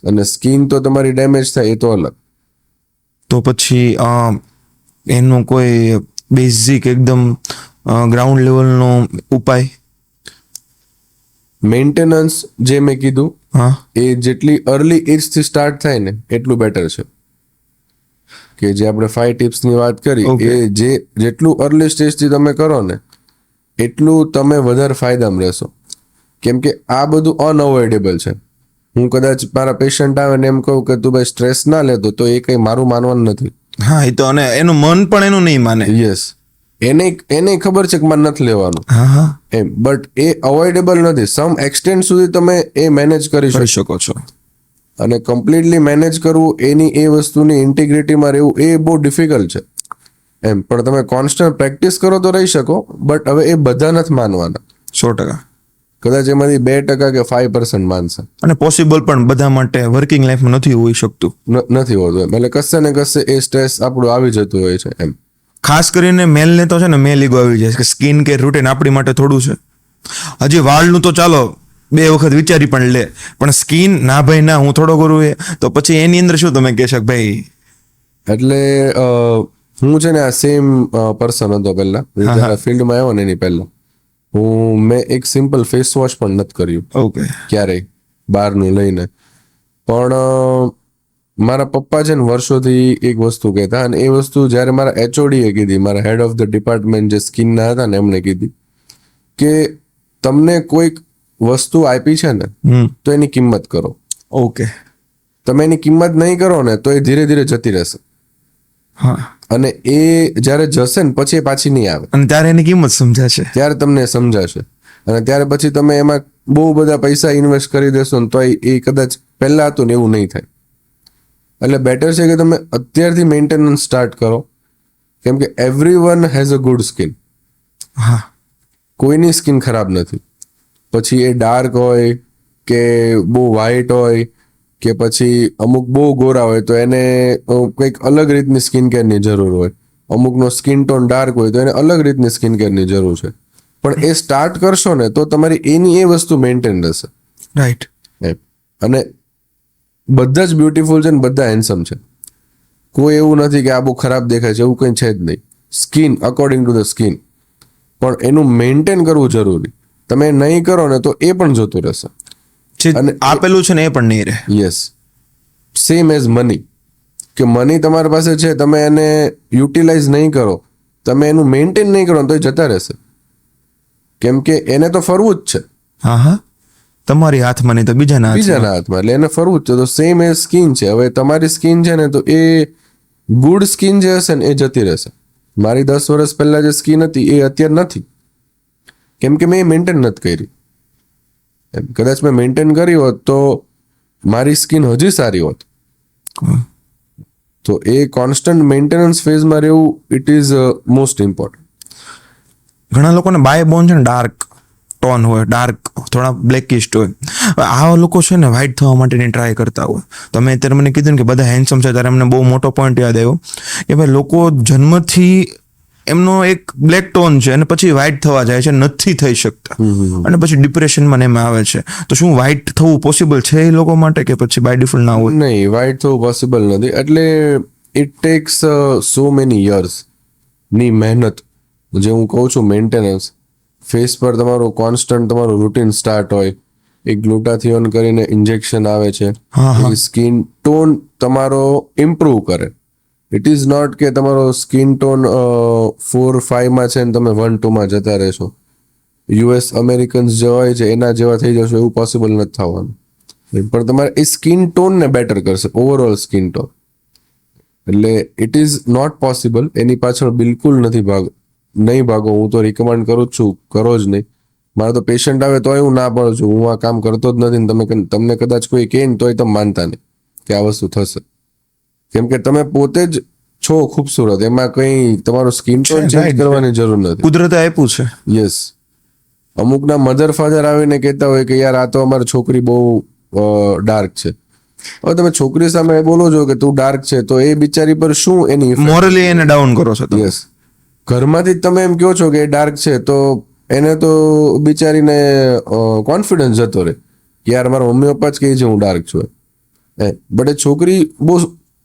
અને સ્કિન તો તમારી ડેમેજ થાય એ તો અલગ. તો પછી એનો કોઈ બેઝિક એકદમ ગ્રાઉન્ડ લેવલનો ઉપાય? મેન્ટેનન્સ જે મેં કીધું એ જેટલી અર્લી એજથી સ્ટાર્ટ થાય ને એટલું બેટર છે. કે જે આપણે 5 ટિપ્સની વાત કરી એ જેટલું અર્લી સ્ટેજથી તમે કરો ને એટલું તમે વધારે ફાયદામાં રહેશો. કેમ કે આ બધું અનઅવોઇડેબલ છે. હું કદાચ મારા પેશન્ટ આવે ને એમ કહું કે તું ભાઈ સ્ટ્રેસ ના લેતો, તો એ કંઈ મારું માનવાનું નથી. હા, એ તો, અને એનું મન પણ એનું નહીં માને. યસ. એને ખબર છે કે મારે નથી લેવાનું એમ, બટ એ અવોઇડેબલ નથી. સમ એક્સટેન્ટ સુધી તમે એ મેનેજ કરી શકો છો. અને કમ્પ્લીટલી મેનેજ કરવું, એની એ વસ્તુની ઇન્ટિગ્રિટીમાં રહેવું એ બહુ ડિફિકલ્ટ છે એમ. પણ તમે કોન્સ્ટન્ટ પ્રેક્ટિસ કરો તો રહી શકો, બટ હવે એ બધા નથી માનવાના. 100%. કદાચ એમાંથી 2% કે 5% માનશે. અને પોસિબલ પણ બધા માટે વર્કિંગ લાઈફમાં નથી હોઈ શકતું. નથી હોતું એમ. એટલે કશે ને કશે એ સ્ટ્રેસ આપણું આવી જતું હોય છે એમ. ખાસ કરીને મેલને તો છે ને મેલ ઈગો આવી જાય છે કે સ્કિન કેર રૂટીન આપણી માટે થોડું છે. હજી વાળનું તો ચાલો 2 વખત વિચારી પણ લે, પણ સ્કિન ના ભાઈ ના હું થોડો કરું એ તો પછી એની અંદર શું તમે કહેશો કે ભાઈ? એટલે હું છે ને આ સેમ પર્સન હતો પહેલા, જ્યારે ફિલ્ડમાં આવ્યો ને એની પહેલા મેં એક સિમ્પલ ફેસ વોશ પણ નથી કર્યું ઓકે ક્યારેય બહારનું લઈને. પણ મારા પપ્પા છે ને વર્ષોથી એક વસ્તુ કહેતા, અને એ વસ્તુ જ્યારે મારા એચઓડીએ કીધી, મારા હેડ ઓફ ધ ડિપાર્ટમેન્ટ જે સ્કિનના હતા ને એમણે કીધી કે તમને કોઈક વસ્તુ આપી છે ને તો એની કિંમત કરો. ઓકે. તમે એની કિંમત નહીં કરો ને તો એ ધીરે ધીરે જતી રહેશે. હા. અને એ જ્યારે જશે ને પછી એ પાછી નહીં આવે. અને ત્યારે એની કિંમત સમજાશે, ત્યારે તમને સમજાશે. અને ત્યારે પછી તમે એમાં બહુ બધા પૈસા ઇન્વેસ્ટ કરી દેશો ને તો એ કદાચ પહેલા હતું ને એવું નહીં થાય. એટલે બેટર છે કે તમે અત્યારથી મેન્ટેનન્સ સ્ટાર્ટ કરો, કેમ કે everyone has a good skin. હા. કોઈની સ્કિન ખરાબ નથી. પછી એ ડાર્ક હોય કે બહુ વ્હાઈટ હોય કે પછી અમુક બહુ ગોરા હોય તો એને કંઈક અલગ રીતની સ્કિન કેરની જરૂર હોય. અમુકનો સ્કિન ટોન ડાર્ક હોય તો એને અલગ રીતની સ્કિન કેરની જરૂર છે. પણ એ સ્ટાર્ટ કરશો ને તો તમારી એની એ વસ્તુ મેન્ટેન રહેશે. રાઈટ. અને બધા જ બ્યુટીફુલ છે ને બધા હેન્ડસમ છે. કોઈ એવું નથી કે આ બહુ ખરાબ દેખાય છે, એવું કંઈ છે જ નહીં. Skin according to the skin. પણ એનું મેન્ટેન કરવું જરૂરી. તમે નહીં કરો ને તો એ પણ જતું રહેશે. અને આપેલું છે ને એ પણ નહીં રહે. યસ. Same as money. કે મની તમારી પાસે છે, તમે એને યુટિલાઇઝ નહીં કરો, તમે એનું મેન્ટેન નહીં કરો તો એ જતા રહેશે. કેમ કે એને તો ફરવું જ છે. હા હા. તમારી હાથમાં નહીં તો બીજાના હાથમાં. એટલે એને ફરવું જ છે. તો સેમ એ સ્કિન છે. હવે તમારી સ્કિન છે ને તો એ ગુડ સ્કિન જે હશે ને એ જતી રહેશે. મારી 10 વર્ષ પહેલા જે સ્કિન હતી એ અત્યારે નથી, કેમ કે મેં મેન્ટેન નથી કરી. કદાચ મેં મેન્ટેન કરી હોત તો મારી સ્કિન હજી સારી હોત. તો એ કોન્સ્ટન્ટ મેન્ટેનન્સ ફેઝમાં રહેવું ઇટ ઇઝ મોસ્ટ ઇમ્પોર્ટન્ટ. ઘણા લોકોને બાય બોન છે ને ડાર્ક ટોન હોય, ડાર્ક થોડા બ્લેકિસ્ટ હોય. આવા લોકો છે ને વ્હાઇટ થવા માટેની ટ્રાય કરતા હોય. તમે અત્યારે મને કીધું ને કે બધા હેન્ડસમ છે, ત્યારે અમને બહુ મોટો પોઈન્ટ યાદ આવ્યો કે ભાઈ લોકો જન્મથી એમનો એક બ્લેક ટોન છે અને પછી વ્હાઇટ થવા જાય છે, નથી થઈ શકતા અને પછી ડિપ્રેશનમાં એમાં આવે છે. તો શું વ્હાઇટ થવું પોસિબલ છે એ લોકો માટે કે પછી બાય ડિફોલ્ટ ના હોય? નહીં, વ્હાઇટ થવું પોસિબલ નથી. એટલે it tax so many years ની મહેનત. જે હું કહું છું મેન્ટેનન્સ. ફેસ પર તમારું કોન્સ્ટન્ટ તમારું રૂટીન સ્ટાર્ટ હોય. એક ગ્લુટાથિયોન કરીને ઇન્જેક્શન આવે છે, સ્કિન ટોન તમારો ઇમ્પ્રૂવ કરે. ઇટ ઇઝ નોટ કે તમારો સ્કિન ટોન 4-5 છે ને તમે 1-2 જતા રહેશો. યુએસ અમેરિકન્સ જે હોય છે એના જેવા થઈ જશો એવું પોસિબલ નથી થવાનું. પણ તમારે એ સ્કિન ટોનને બેટર કરશે, ઓવરઓલ સ્કિન ટોન. એટલે ઇટ ઇઝ નોટ પોસિબલ. એની પાછળ બિલકુલ નહીં ભાગો. હું તો રિકમેન્ડ કરું જ છું, કરો જ નહીં. મારે તો પેશન્ટ આવે તોય હું ના પાડું છું, હું આ કામ કરતો જ નથી ને તમને કદાચ કોઈ કહે ને તોય તમે માનતા નહીં કે આ વસ્તુ થશે. કેમ કે તમે પોતે જ છો ખૂબસૂરત. એમાં કંઈ તમારું સ્કિન ટોન ચેન્જ કરવાની જરૂર નથી. કુદરતે આપ્યું છે. યસ. અમુકના મધર ફાધર આવીને કહેતા હોય કે યાર આ તો અમારી છોકરી બહુ ડાર્ક છે. હવે તમે છોકરી સામે બોલો છો કે તું ડાર્ક છે તો એ બિચારી પર શું એની મોરલી એને ડાઉન કરો છો. યસ. ઘરમાંથી જ તમે એમ કહો છો કે ડાર્ક છે તો એને તો બિચારીને કોન્ફિડન્સ જતો રહે કે યાર મારા મમ્મી પપ્પા જ કહે છે હું ડાર્ક છું. બટ એ છોકરી બહુ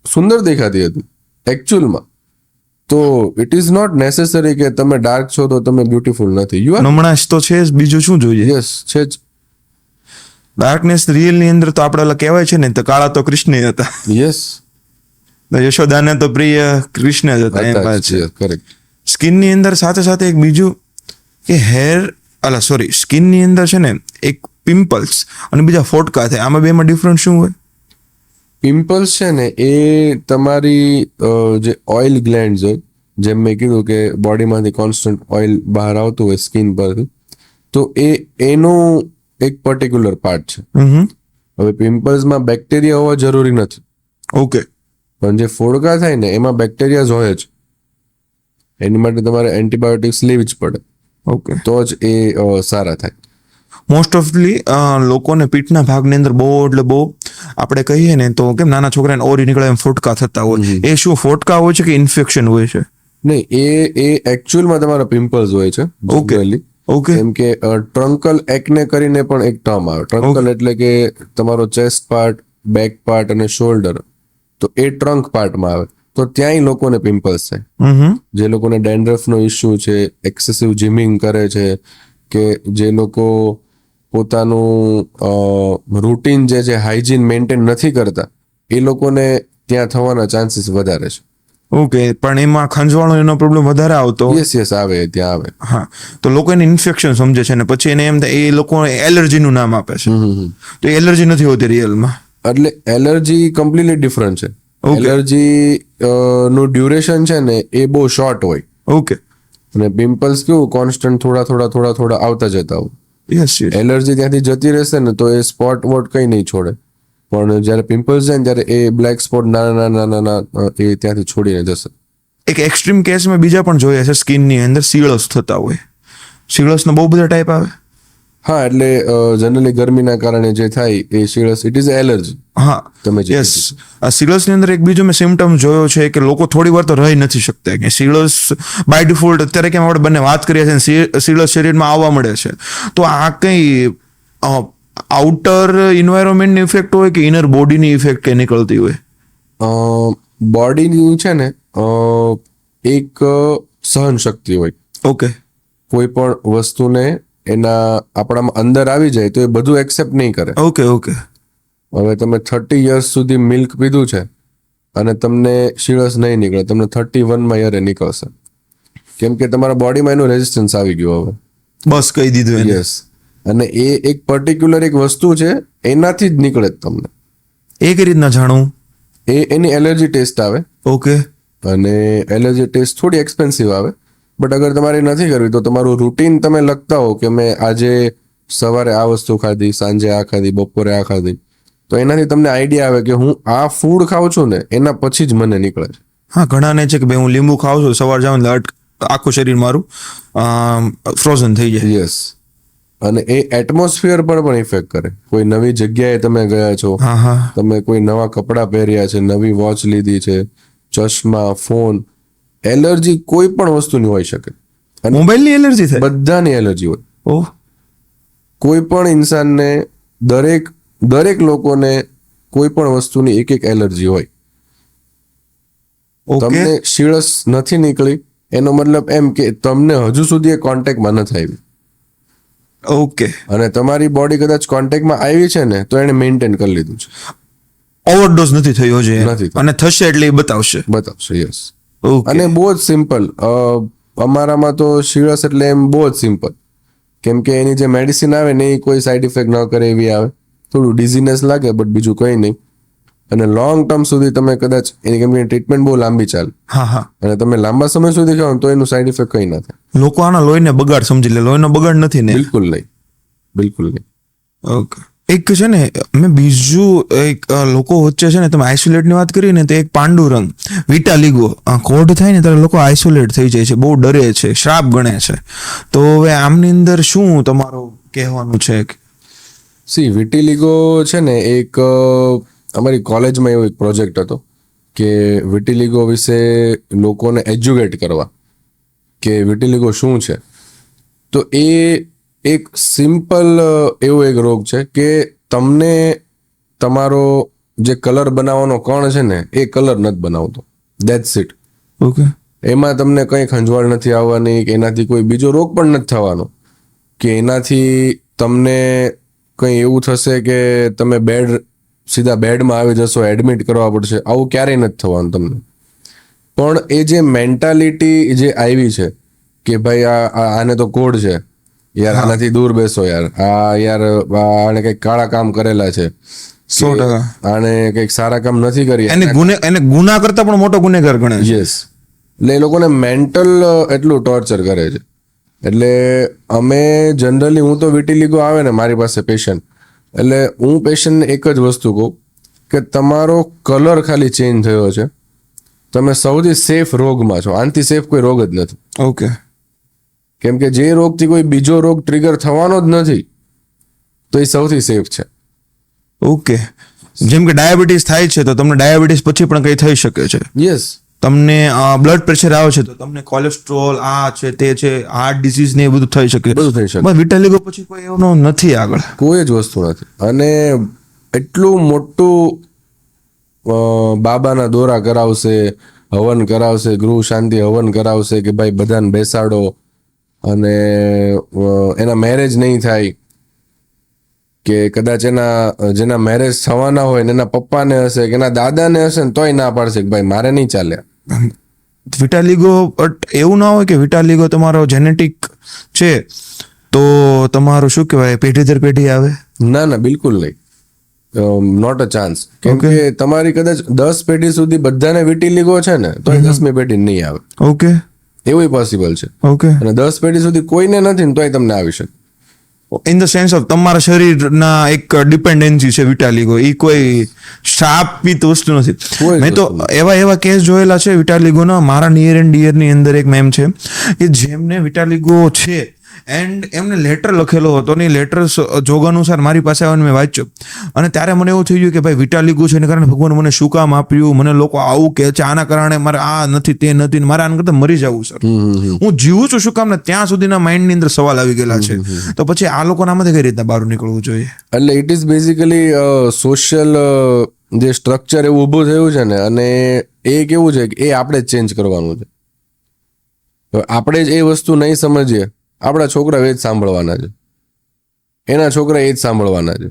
સુંદર દેખાતી હતી એકચ્યુઅલમાં. તો ઇટ ઇઝ નોટ નેસેસરી કે તમે ડાર્ક છો તો તમે બ્યુટીફુલ નથી. યુ આર નમણાશ તો છે જ, બીજું શું જોઈએ? યસ, છે જ. ડાર્કનેસ રિયલ ની અંદર તો આપણે કહેવાય છે ને તો કાળા તો કૃષ્ણ હતા. યસ. યશોદાને તો પ્રિય કૃષ્ણ જ હતા. એમ વાત છે. કરેક્ટ. સ્કિન ની અંદર સાથે સાથે એક બીજું કે સ્કિન ની અંદર છે ને એક પિમ્પલ્સ અને બીજા ફોટકા થાય. આમાં બેમાં ડિફરન્સ શું હોય? પિમ્પલ્સ છે ને એ તમારી જે ઓઇલ ગ્લેન્ડ્સ હોય, જેમ મેં કીધું કે બોડીમાંથી કોન્સ્ટન્ટ ઓઇલ બહાર આવતું હોય સ્કિન પરથી, તો એનું એક પર્ટિક્યુલર પાર્ટ છે. હવે પિમ્પલ્સમાં બેક્ટેરિયા હોવા જરૂરી નથી, ઓકે પણ જે ફોડકા થાય ને એમાં બેક્ટેરિયા જ હોય જ. એની માટે તમારે એન્ટીબાયોટિક્સ લેવી જ પડે, ઓકે. તો જ એ સારા થાય. મોસ્ટ ઓફલી લોકોને પીઠના ભાગની અંદર બહુ એટલે બહુ આપણે કહીએ ને તો કેમ નાના છોકરાને ઓરી નીકળે એમ ફોટકા થતા હોય, એ શું ફોટકા હોય છે કે ઇન્ફેક્શન હોય છે? નહીં, એ એકચ્યુઅલમાં તમારા પિમ્પલ્સ હોય છે. Okay. generally. ઓકે કેમ કે ટ્રંકલ એકને કરીને પણ એક ટર્મ આવે. ટ્રંકલ એટલે કે તમારો ચેસ્ટ પાર્ટ, બેક પાર્ટ અને શોલ્ડર, તો એ ટ્રંક પાર્ટમાં આવે. તો ત્યાંય લોકોને પિમ્પલ્સ થાય. જે લોકોને ડેન્ડ્રફનો ઇસ્યુ છે, એક્સેસિવ જીમિંગ કરે છે, કે જે લોકો પોતાનું રૂટીન જે છે હાઇજીન મેન્ટેન નથી કરતા, એ લોકોને ત્યાં થવાના ચાન્સીસ વધારે છે. ઓકે, પણ એમાં ખંજવાળો એનો પ્રોબ્લેમ વધારે આવતો. યસ આવે, ત્યાં આવે. હા, તો લોકો એને ઇન્ફેક્શન સમજે છે ને પછી એને એમ થાય, એ લોકો એલર્જીનું નામ આપે છે. તો એલર્જી નથી હોતી રિયલમાં. એટલે એલર્જી કમ્પ્લીટલી ડિફરન્ટ છે. Okay. એલર્જી નું ડ્યુરેશન છે ને એ બહુ શોર્ટ હોય, ઓકે, અને પિમ્પલ્સ કેવું કોન્સ્ટન્ટ થોડા આવતા જતા હોય. Yes yes. એલર્જી ત્યાંથી જતી રહેશે ને તો એ સ્પોટ વોટ કઈ નહીં છોડે, પણ જ્યારે પિમ્પલ્સ જાય ને ત્યારે એ બ્લેક સ્પોટ નાના એ ત્યાંથી છોડીને જશે. એક એક્સ્ટ્રીમ કેસમાં બીજા પણ જોયા છે, સ્કિનની અંદર સીળસ થતા હોય. સીળસનો બહુ બધા ટાઈપ આવે. હા, એટલે જનરલી ગરમીના કારણે જે થાય એ શીળસ, ઇટ ઇઝ એલર્જી. હા, તમે જે યસ. આ સીળસની અંદર એક બીજો મેં સિમ્ટમ જોયો છે કે લોકો થોડી વાર તો રહી નથી શકતા, કે સીળસ બાય ડિફોલ્ટ અત્યારે કેમ આપણે બંને વાત કરીએ છીએ સીળસ શરીરમાં આવવા મળે છે, તો આ કઈ આઉટર ઇન્વાયરમેન્ટની ઇફેક્ટ હોય કે ઇનર બોડીની ઇફેક્ટ કઈ નીકળતી હોય? બોડીની છે ને એક સહન શક્તિ હોય. ઓકે, કોઈ પણ વસ્તુને એના આપણામાં અંદર આવી જાય તો એ બધું એક્સેપ્ટ નહીં કરે. Okay, okay. હવે તમે 30 years સુધી મિલ્ક પીધું છે અને તમને શીળસ નહીં નીકળે, તમને 31 યરે નીકળશે, કેમ કે તમારા બોડીમાં એનું રેઝિસ્ટન્સ આવી ગયું હવે. બસ કહી દીધું એને. યસ, અને એ એક પર્ટિક્યુલર એક વસ્તુ છે, એનાથી જ નીકળે જ તમને. એ કઈ રીતના જાણવું? એની એલર્જી ટેસ્ટ આવે, ઓકે, અને એલર્જી ટેસ્ટ થોડી એક્સપેન્સિવ આવે, બટ અગર તમારે નથી કરવી તો તમારું રૂટીન તમે લખતા હો કે મેં આજે સવારે આ વસ્તુ ખાધી, સાંજે આ ખાધી, બપોરે આ ખાધી, તો એનાથી તમને આઈડિયા આવે કે હું આ ફૂડ ખાઉં છું ને એના પછી જ મને નીકળે છે. હા, ઘણાને છે કે ભાઈ હું લીંબુ ખાઉં છું, સવાર જાઉં એટલે આખું શરીર મારું ફ્રોઝન થઈ જાય. યસ, અને એ એટમોસ્ફિયર પર પણ ઇફેક્ટ કરે. કોઈ નવી જગ્યાએ તમે ગયા છો, હા હા, તમે કોઈ નવા કપડાં પહેર્યા છે, નવી વોચ લીધી છે, ચશ્મા, ફોન, એલર્જી કોઈ પણ વસ્તુની હોઈ શકે. અને મોબાઈલની એલર્જી થાય? બધાની એલર્જી હોય. ઓહ, કોઈ પણ ઇન્સાનને, દરેક લોકોને કોઈ પણ વસ્તુની એક એલર્જી હોય. ઓકે. તમને શીળસ નથી નીકળી એનો મતલબ એમ કે તમને હજુ સુધી એ કોન્ટેક્ટમાં નથી આવી, ઓકે. અને તમારી બોડી કદાચ કોન્ટેક્ટમાં આવી છે ને તો એને મેન્ટેન કરી લીધું છે, ઓવરડોઝ નથી થયો છે નથી થયો. અને થશે એટલે એ બતાવશે. બતાવશે. Yes, okay. અને બહુ જ સિમ્પલ. અમારામાં તો શીળસ એટલે એમ બહુ જ સિમ્પલ, કેમ કે એની જે મેડિસિન આવે ને એ કોઈ સાઈડ ઇફેક્ટ ન કરે એવી આવે. થોડું ડિઝીનેસ લાગે બટ બીજું કંઈ નહીં, અને લોંગ ટર્મ સુધી તમે કદાચ એની કેમ કે ટ્રીટમેન્ટ બહુ લાંબી ચાલે, હા હા. અને તમે લાંબા સમય સુધી ખાઓ તો એનું સાઈડ ઇફેક્ટ કંઈ ના થાય. લોકો આના લોહીને બગાડ સમજી લે, લોહીનો બગાડ નથી ને? બિલકુલ નહીં, બિલકુલ નહીં. ઓકે. એક છે ને મેં બીજું એક લોકો વચ્ચે છે ને, તમે આઇસોલેટની વાત કરી ને, તો એક પાંડુરંગ વિટાલિગો કોડ થાય ને ત્યારે લોકો આઇસોલેટ થઈ જાય છે, બહુ ડરે છે, શ્રાપ ગણે છે. તો હવે આમની અંદર શું તમારું કહેવાનું છે? સી, વિટિલિગો છે ને એક અમારી કોલેજમાં એવો એક પ્રોજેક્ટ હતો કે વિટિલિગો વિશે લોકોને એજ્યુકેટ કરવા કે વિટિલિગો શું છે. તો એ એક સિમ્પલ એવો એક રોગ છે કે તમને તમારો જે કલર બનાવવાનો કણ છે ને એ કલર નથી બનાવતો, દેટ્સ ઇટ. ઓકે. એમાં તમને કંઈ ખંજવાળ નથી આવવાની, કે એનાથી કોઈ બીજો રોગ પણ નથી થવાનો, કે એનાથી તમને કંઈ એવું થશે કે તમે સીધા બેડમાં આવી જશો, એડમિટ કરવા પડશે, આવું ક્યારેય નથી થવાનું તમને. પણ એ જે મેન્ટાલિટી જે આવી છે કે ભાઈ આને તો કોડ છે યાર, આનાથી દૂર બેસો યાર, આને કંઈક કાળા કામ કરેલા છે, 100%. આને કંઈક સારા કામ નથી કરી, એને ગુના કરતા પણ મોટો ગુનેગાર ગણે છે. યસ, એટલે એ લોકોને મેન્ટલ એટલું ટોર્ચર કરે છે. એટલે અમે જનરલી, હું તો વિટિલિગો આવે ને મારી પાસે પેશન્ટ, એટલે હું પેશન્ટને એક જ વસ્તુ કહું કે તમારો કલર ખાલી ચેન્જ થયો છે, તમે સૌથી સેફ રોગમાં છો. આનાથી સેફ કોઈ રોગ જ નથી. ઓકે. કેમ કે જે રોગથી કોઈ બીજો રોગ ટ્રિગર થવાનો જ નથી, તો એ સૌથી સેફ છે. ઓકે. જેમ કે ડાયાબિટીસ થાય છે તો તમને ડાયાબિટીસ પછી પણ કંઈ થઈ શકે છે. યસ. તમને બ્લડ પ્રેશર આવે છે તો તમને કોલેસ્ટ્રોલ આ છે તે છે હાર્ટ ડિસીઝ ને એ બધું થઈ શકે. બધું થઈ શકે. પણ વિટાલિગો પછી કોઈ એવું નથી આગળ. કોઈ જ વસ્તુ નથી. અને એટલું મોટું બાબાના દોરા કરાવશે, હવન કરાવશે, ગૃહ શાંતિ હવન કરાવશે કે ભાઈ બધાને બેસાડો, અને એના મેરેજ નહીં થાય, કે કદાચ જેના મેરેજ થવાના હોય ને એના પપ્પાને હશે કે એના દાદાને હશે ને તોય ના પાડશે કે ભાઈ મારે નહીં ચાલે. વિટાલિગો એવું ના હોય કે વિટાલિગો તમારો જેનેટિક છે તો તમારું શું કહેવાય પેઢી દર પેઢી આવે? ના ના, બિલકુલ નહીં. Not a chance. કેમ કે તમારી કદાચ 10 પેઢી સુધી બધાને વિટિલિગો છે ને તો 10મી પેઢી નહીં આવે. ઓકે. એવું પોસિબલ છે. ઓકે. અને 10 પેઢી સુધી કોઈને નથી ને તોય તમને આવી શકે. ઇન ધ સેન્સ ઓફ તમારા શરીરના એક ડિપેન્ડન્સી છે વિટાલિગો, એ કોઈ શાપિત વસ્તુ નથી. મેં તો એવા કેસ જોયેલા છે વિટાલિગોના. મારા નિયર એન્ડ ડિયર ની અંદર એક મેમ છે કે જેમને વિટાલિગો છે એન્ડ એમને લેટર લખેલો હતો ને લેટર જોગ અનુસાર મારી પાસે આવીને મેં વાંચ્યો, અને ત્યારે મને એવું થઈ ગયું કે ભાઈ વિટાલિગો છે એને કારણે ભગવાન મને શું કામ આપ્યું, મને લોકો આવું કહે છે, આના કારણે મારે આ નથી તે નથી, મારે આના કરતા મરી જવું સર, હું જીવું છું શું કામ ને, ત્યાં સુધીના માઇન્ડની અંદર સવાલ આવી ગયેલા છે. તો પછી આ લોકોને આમાંથી કઈ રીતના બહાર નીકળવું જોઈએ? એટલે ઇટ ઇઝ બેઝિકલી સોશિયલ જે સ્ટ્રક્ચર એવું ઊભું થયું છે ને, અને એ કેવું છે કે એ આપણે જ ચેન્જ કરવાનું છે. આપણે જ એ વસ્તુ નહીં સમજીએ, આપણા છોકરા એ જ સાંભળવાના છે, એના છોકરા એ જ સાંભળવાના છે.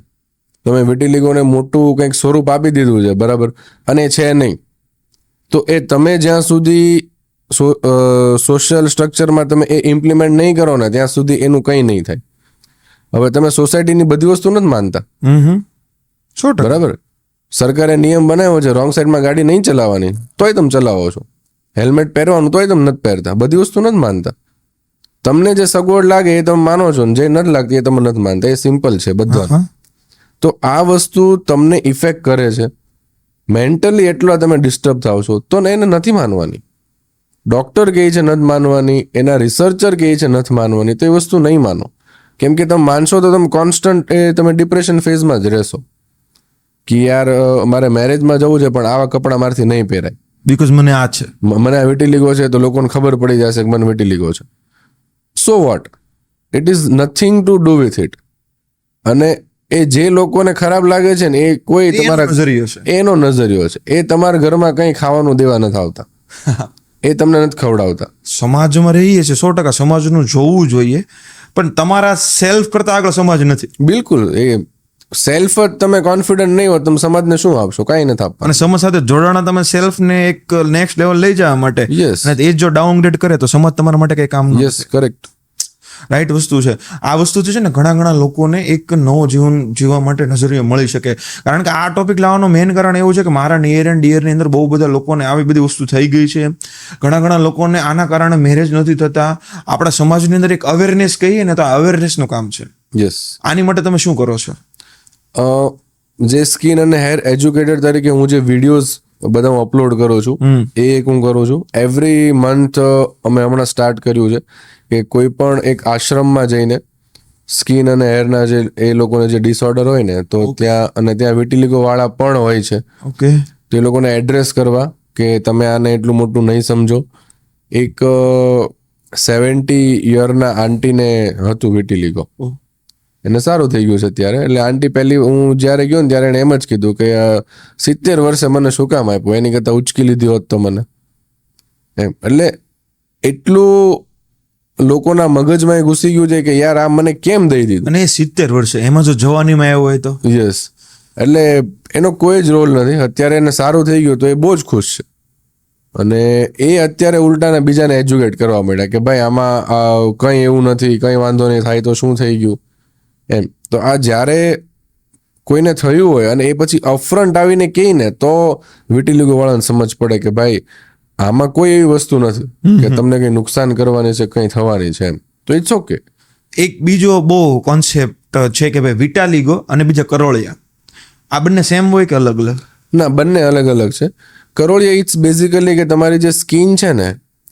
તમે વિટિલિગોને મોટું કંઈક સ્વરૂપ આપી દીધું છે, બરાબર, અને છે નહીં, તો એ તમે જ્યાં સુધી સોશિયલ સ્ટ્રક્ચરમાં તમે એ ઇમ્પ્લિમેન્ટ નહીં કરો ને ત્યાં સુધી એનું કંઈ નહીં થાય. હવે તમે સોસાયટીની બધી વસ્તુ નથી માનતા, બરાબર, સરકારે નિયમ બનાવ્યો છે રોંગ સાઈડમાં ગાડી નહીં ચલાવવાની, તોય તમે ચલાવો છો. હેલ્મેટ પહેરવાનું તોય તમે નથી પહેરતા. બધી વસ્તુ નથી માનતા. તમને જે સગવડ લાગે એ તમે માનો છો ને જે નથી લાગતી એ તમે નથી માનતા. એ સિમ્પલ છે બધા. તો આ વસ્તુ તમને ઇફેક્ટ કરે છે મેન્ટલી, એટલા તમે ડિસ્ટર્બ થાવ છો, તો એને નથી માનવાની. ડોક્ટર કહે છે નથી માનવાની, એના રિસર્ચર કહે છે નથી માનવાની, તો એ વસ્તુ નહીં માનો. કેમ કે તમે માનશો તો તમે કોન્સ્ટન્ટ તમે ડિપ્રેશન ફેઝમાં જ રહેશો કે યાર મારે મેરેજમાં જવું છે પણ આવા કપડાં મારથી નહીં પહેરાય, બીકોઝ મને આ છે, મને આ વિટિલિગો છે, તો લોકોને ખબર પડી જશે કે મને વિટિલિગો છે. So what, it is nothing to do with it. અને એ જે લોકોને ખરાબ લાગે છે ને એ કોઈ તમારા નજરિયો છે, એનો નજરિયો છે. એ તમારા ઘરમાં કંઈ ખાવાનું દેવા નથી આવતા, એ તમને નથી ખવડાવતા. સમાજમાં રહીએ છીએ 100%, સમાજનું જોવું જોઈએ, પણ તમારા સેલ્ફ કરતા આગળ સમાજ નથી. બિલકુલ. એ સેલ્ફ જ તમે કોન્ફિડન્ટ નહીં હો, તમે સમાજને શું આપશો? કાંઈ નથી આપવા. અને સમાજ સાથે જોડાણા તમે સેલ્ફને એક નેક્સ્ટ લેવલ લઈ જવા માટે, યસ, અને એ જો ડાઉનગ્રેડ કરે તો સમાજ તમારા માટે કઈ કામ નથી. યસ, કરેક્ટ, રાઈટ વસ્તુ છે. આ વસ્તુ છે ને ઘણા લોકોને એક નવો જીવન જીવવા માટે નજરિયો મળી શકે. કારણ કે આ ટોપિક લાવવાનું મેઇન કારણ એવું છે કે મારા નિયર એન્ડ ડિયરની અંદર બહુ બધા લોકોને આવી બધી વસ્તુ થઈ ગઈ છે. ઘણા લોકોને આના કારણે મેરેજ નથી થતા. આપણા સમાજની અંદર એક અવેરનેસ કહીએ ને તો આ અવેરનેસનું કામ છે. યસ. આની માટે તમે શું કરો છો? જે સ્કિન અને હેર એજ્યુકેટર તરીકે હું જે વિડીયોઝ બધા હું અપલોડ કરું છું એ એક હું કરું છું. એવરી મંથ અમે હમણાં સ્ટાર્ટ કર્યું છે કે કોઈ પણ એક આશ્રમમાં જઈને સ્કિન અને હેરના જે એ લોકોને જે ડિસઓર્ડર હોય ને તો ત્યાં વિટિલિગો વાળા પણ હોય છે. ઓકે. તો એ લોકોને એડ્રેસ કરવા કે તમે આને એટલું મોટું નહીં સમજો. એક 70 યરના આંટીને હતું વિટિલિગો, એને સારું થઈ ગયું છે અત્યારે. એટલે આંટી પહેલી હું જ્યારે ગયો ને ત્યારે એને એમ જ કીધું કે 70 વર્ષે મને શું કામ આપ્યું, એની કરતાં ઉચકી લીધી હોત તો મને એમ. એટલે એટલું લોકોના મગજમાં એ ઘૂસી ગયું છે કે યાર આ મને કેમ દઈ દીધું. અને 70 વર્ષે એમાં જો જવાનીમાં આવ્યો હોય તો યસ. એટલે એનો કોઈ જ રોલ નથી. અત્યારે એને સારું થઈ ગયું તો એ બહુ જ ખુશ છે. અને એ અત્યારે ઉલટાને બીજાને એજ્યુકેટ કરવા માંડ્યા કે ભાઈ આમાં કંઈ એવું નથી, કંઈ વાંધો નહીં થાય તો શું થઈ ગયું એમ. તો આ જ્યારે કોઈને થયું હોય અને એ પછી અપફ્રન્ટ આવીને કહે ને તો વિટિલિગો વાળાને સમજ પડે કે ભાઈ આમાં કોઈ એવી વસ્તુ નથી કે તમને કંઈ નુકસાન કરવાની છે, કંઈ થવાની છે એમ. તો ઇટ્સ ઓકે. એક બીજો બહુ કોન્સેપ્ટ છે કે ભાઈ વિટાલિગો અને બીજા કરોળિયા, આ બંને સેમ હોય કે અલગ અલગ? ના, બંને અલગ અલગ છે. કરોળિયા ઇટ્સ બેઝિકલી કે તમારી જે સ્કિન છે ને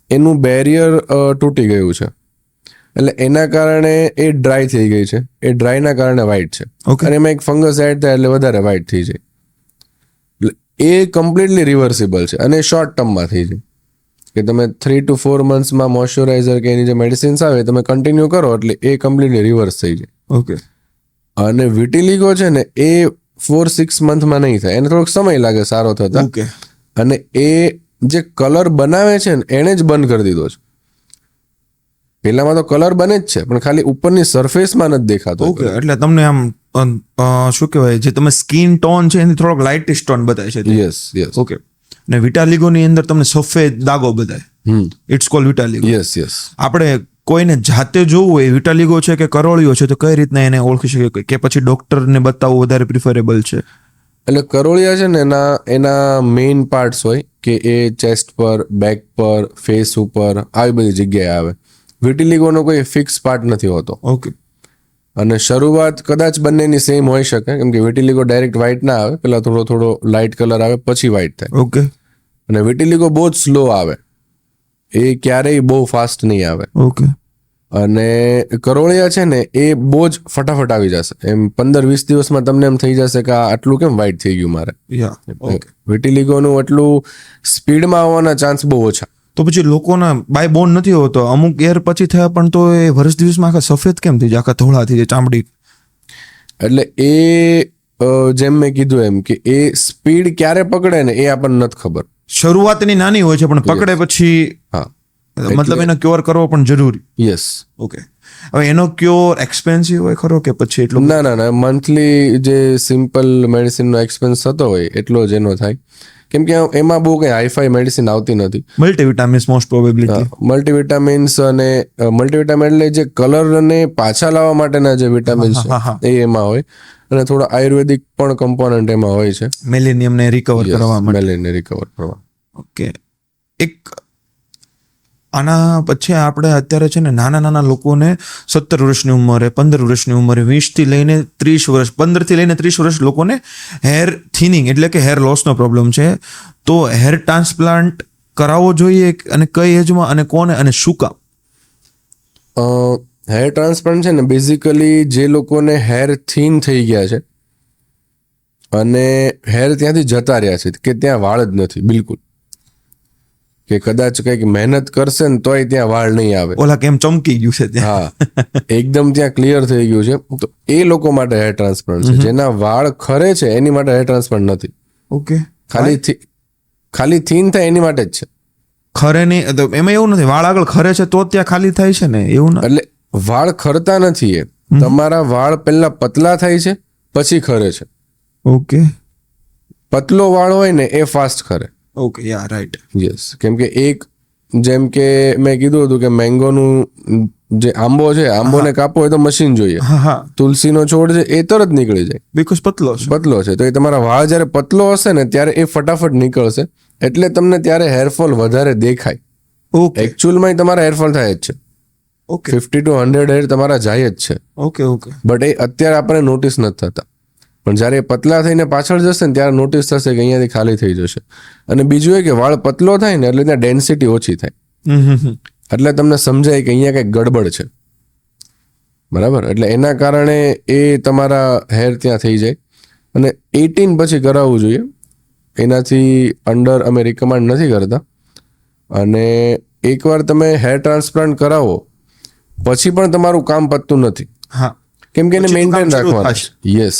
એનું બેરિયર તૂટી ગયું છે, એટલે એના કારણે એ ડ્રાય થઈ ગઈ છે. એ ડ્રાયના કારણે વ્હાઇટ છે. Okay. અને એમાં એક ફંગસ એડ થાય એટલે વધારે વ્હાઇટ થઈ જાય. એટલે એ કમ્પ્લીટલી રિવર્સિબલ છે અને શોર્ટ ટર્મમાં થઈ જાય કે તમે 3 to 4 મંથ્સમાં મોઇશ્ચરાઇઝર કે એની જે મેડિસિન્સ આવે તમે કન્ટિન્યુ કરો એટલે એ કમ્પ્લીટલી રિવર્સ થઈ જાય. ઓકે. અને વિટિલિગો છે ને એ 4-6 મંથમાં નહીં થાય, એને થોડોક સમય લાગે સારો થતા. ઓકે. અને એ જે કલર બનાવે છે ને એને જ બંધ કરી દીધો છે. પેલામાં તો કલર બને જ છે પણ ખાલી ઉપરની સરફેસમાં નથી દેખાતો. ઓકે, એટલે તમને આમ શું કહેવાય, જે તમે સ્કિન ટોન છે એની થોડોક લાઇટિશ ટોન બતાય છે. Yes yes. ઓકે. ને વિટાલિગોની અંદર તમને સફેદ દાગો બતાય. It's called vitiligo. Yes yes. આપણે કોઈને જાતે જોવું હોય વિટાલિગો છે કે કરોળિયો છે તો કઈ રીતના એને ઓળખી શકીએ, કે પછી ડોક્ટરને બતાવવું વધારે પ્રિફરેબલ છે? એટલે કરોળિયા છે ને એના મેઇન પાર્ટ્સ હોય કે એ ચેસ્ટ પર, બેક પર, ફેસ ઉપર આવી બધી જગ્યાએ આવે. વિટિલિગોનો કોઈ ફિક્સ પાર્ટ નથી હોતો. ઓકે. અને શરૂઆત કદાચ બંનેની સેમ હોઈ શકે કેમ કે વિટિલિગો ડાયરેક્ટ વ્હાઇટ ના આવે, પેલા થોડો લાઇટ કલર આવે પછી વ્હાઇટ થાય. ઓકે. અને વિટિલિગો બહુ જ સ્લો આવે, એ ક્યારેય બહુ ફાસ્ટ નહીં આવે. ઓકે. અને કરોળિયા છે ને એ બહુ જ ફટાફટ આવી જશે, એમ 15-20 દિવસમાં તમને એમ થઈ જશે કે આ આટલું કેમ વ્હાઇટ થઈ ગયું મારે. યા. ઓકે. વિટિલિગોનું એટલું સ્પીડમાં આવવાના ચાન્સ બહુ ઓછા. તો પછી લોકોના બાય બોન નથી હોતો, અમુક યર પછી થયા પણ તો એ વર્ષ દિવસમાં આખા સફેદ કેમ થઈ જાય, આખા ધોળા થઈ જાય ચામડી? એટલે એ જેમ મેં કીધું એમ કે એ સ્પીડ ક્યારે પકડે ને એ આપણને નથી ખબર. શરૂઆત એની નાની હોય છે પણ પકડે પછી હા, મતલબ એનો ક્યોર કરવો પણ જરૂરી. યસ. ઓકે. હવે એનો ક્યોર એક્સપેન્સિવ હોય ખરો કે પછી એટલું? ના, મંથલી જે સિમ્પલ મેડિસિનનો એક્સપેન્સ થતો હોય એટલો જ એનો થાય, કેમ કે એમાં બહુ કઈ હાઈફાઈ મેડિસિન આવતી નથી. Multivitamins most probability. મલ્ટીવિટામિન્સ અને મલ્ટીવિટામિન એટલે જે કલરને પાછા લાવવા માટેના જે વિટામિન્સ એ એમાં હોય, અને થોડા આયુર્વેદિક પણ કમ્પોનન્ટ એમાં હોય છે મેલેનિયમ ને રિકવર કરવા માટે. મેલેનિયમ રિકવર કરવા. ઓકે. એક આના પછી આપણે અત્યારે છે ને નાના લોકોને 17 વર્ષની ઉંમરે, 15 વર્ષની ઉંમરે, 20 થી લઈને 30 વર્ષ, 15 થી લઈને 30 વર્ષ લોકોને હેર થિનિંગ એટલે કે હેર લોસનો પ્રોબ્લેમ છે. તો હેર ટ્રાન્સપ્લાન્ટ કરાવવો જોઈએ અને કઈ એજમાં અને કોને અને શું કામ? હેર ટ્રાન્સપ્લાન્ટ છે ને બેઝિકલી જે લોકોને હેર થીન થઈ ગયા છે અને હેર ત્યાંથી જતા રહ્યા છે કે ત્યાં વાળ જ નથી બિલકુલ, કે કદાચ કંઈક મહેનત કરશે ને તોય ત્યાં વાળ નહીં આવે, ઓલા કેમ ચમકી ગયું છે ત્યાં. હા, એકદમ ત્યાં ક્લિયર થઈ ગયું છે, તો એ લોકો માટે હેર ટ્રાન્સપ્લાન્ટ છે. જેના વાળ ખરે છે એની માટે હેર ટ્રાન્સપ્લાન્ટ નથી. ઓકે. ખાલી થીન થાય એની માટે જ છે. ખરે નહીં તો એમાં એવું નથી, વાળ આગળ ખરે છે તો ત્યાં ખાલી થાય છે ને, એવું ના? એટલે વાળ ખરતા નથી, એ તમારા વાળ પહેલા પતલા થાય છે પછી ખરે છે. ઓકે. પતલો વાળ હોય ને એ ફાસ્ટ ખરે. ઓકે, યા રાઈટ. યસ, કેમ કે એક જેમ કે મેં કીધું હતું કે મેંગોનું જે આંબો છે, આંબોને કાપવો હોય તો મશીન જોઈએ. હા. તુલસીનો છોડ છે એ તરત નીકળી જાય, બીકોઝ પતલો છે. તો એ તમારા વાળ જ્યારે પતલો હશે ને ત્યારે એ ફટાફટ નીકળશે, એટલે તમને ત્યારે હેરફોલ વધારે દેખાય. ઓકે. એકચ્યુઅલમાં તમારા હેરફોલ થાય જ છે. ઓકે. 50 to 100 હેર તમારા જાય જ છે. ઓકે. ઓકે. બટ એ અત્યારે આપણને નોટિસ નથી થતા, પણ જ્યારે એ પતલા થઈને પાછળ જશે ને ત્યારે નોટિસ થશે કે અહીંયાથી ખાલી થઈ જશે. અને બીજું એ કે વાળ પતલો થાય ને એટલે ત્યાં ડેન્સિટી ઓછી થાય, એટલે તમને સમજાય કે અહીંયા કંઈક ગડબડ છે. બરાબર, એટલે એના કારણે એ તમારા હેર ત્યાં થઈ જાય. અને 18 પછી કરાવવું જોઈએ, એનાથી અંડર અમે રિકમેન્ડ નથી કરતા. અને એકવાર તમે હેર ટ્રાન્સપ્લાન્ટ કરાવો પછી પણ તમારું કામ પતતું નથી. હા, કેમ કે એને મેન્ટેન રાખવાનું. યસ,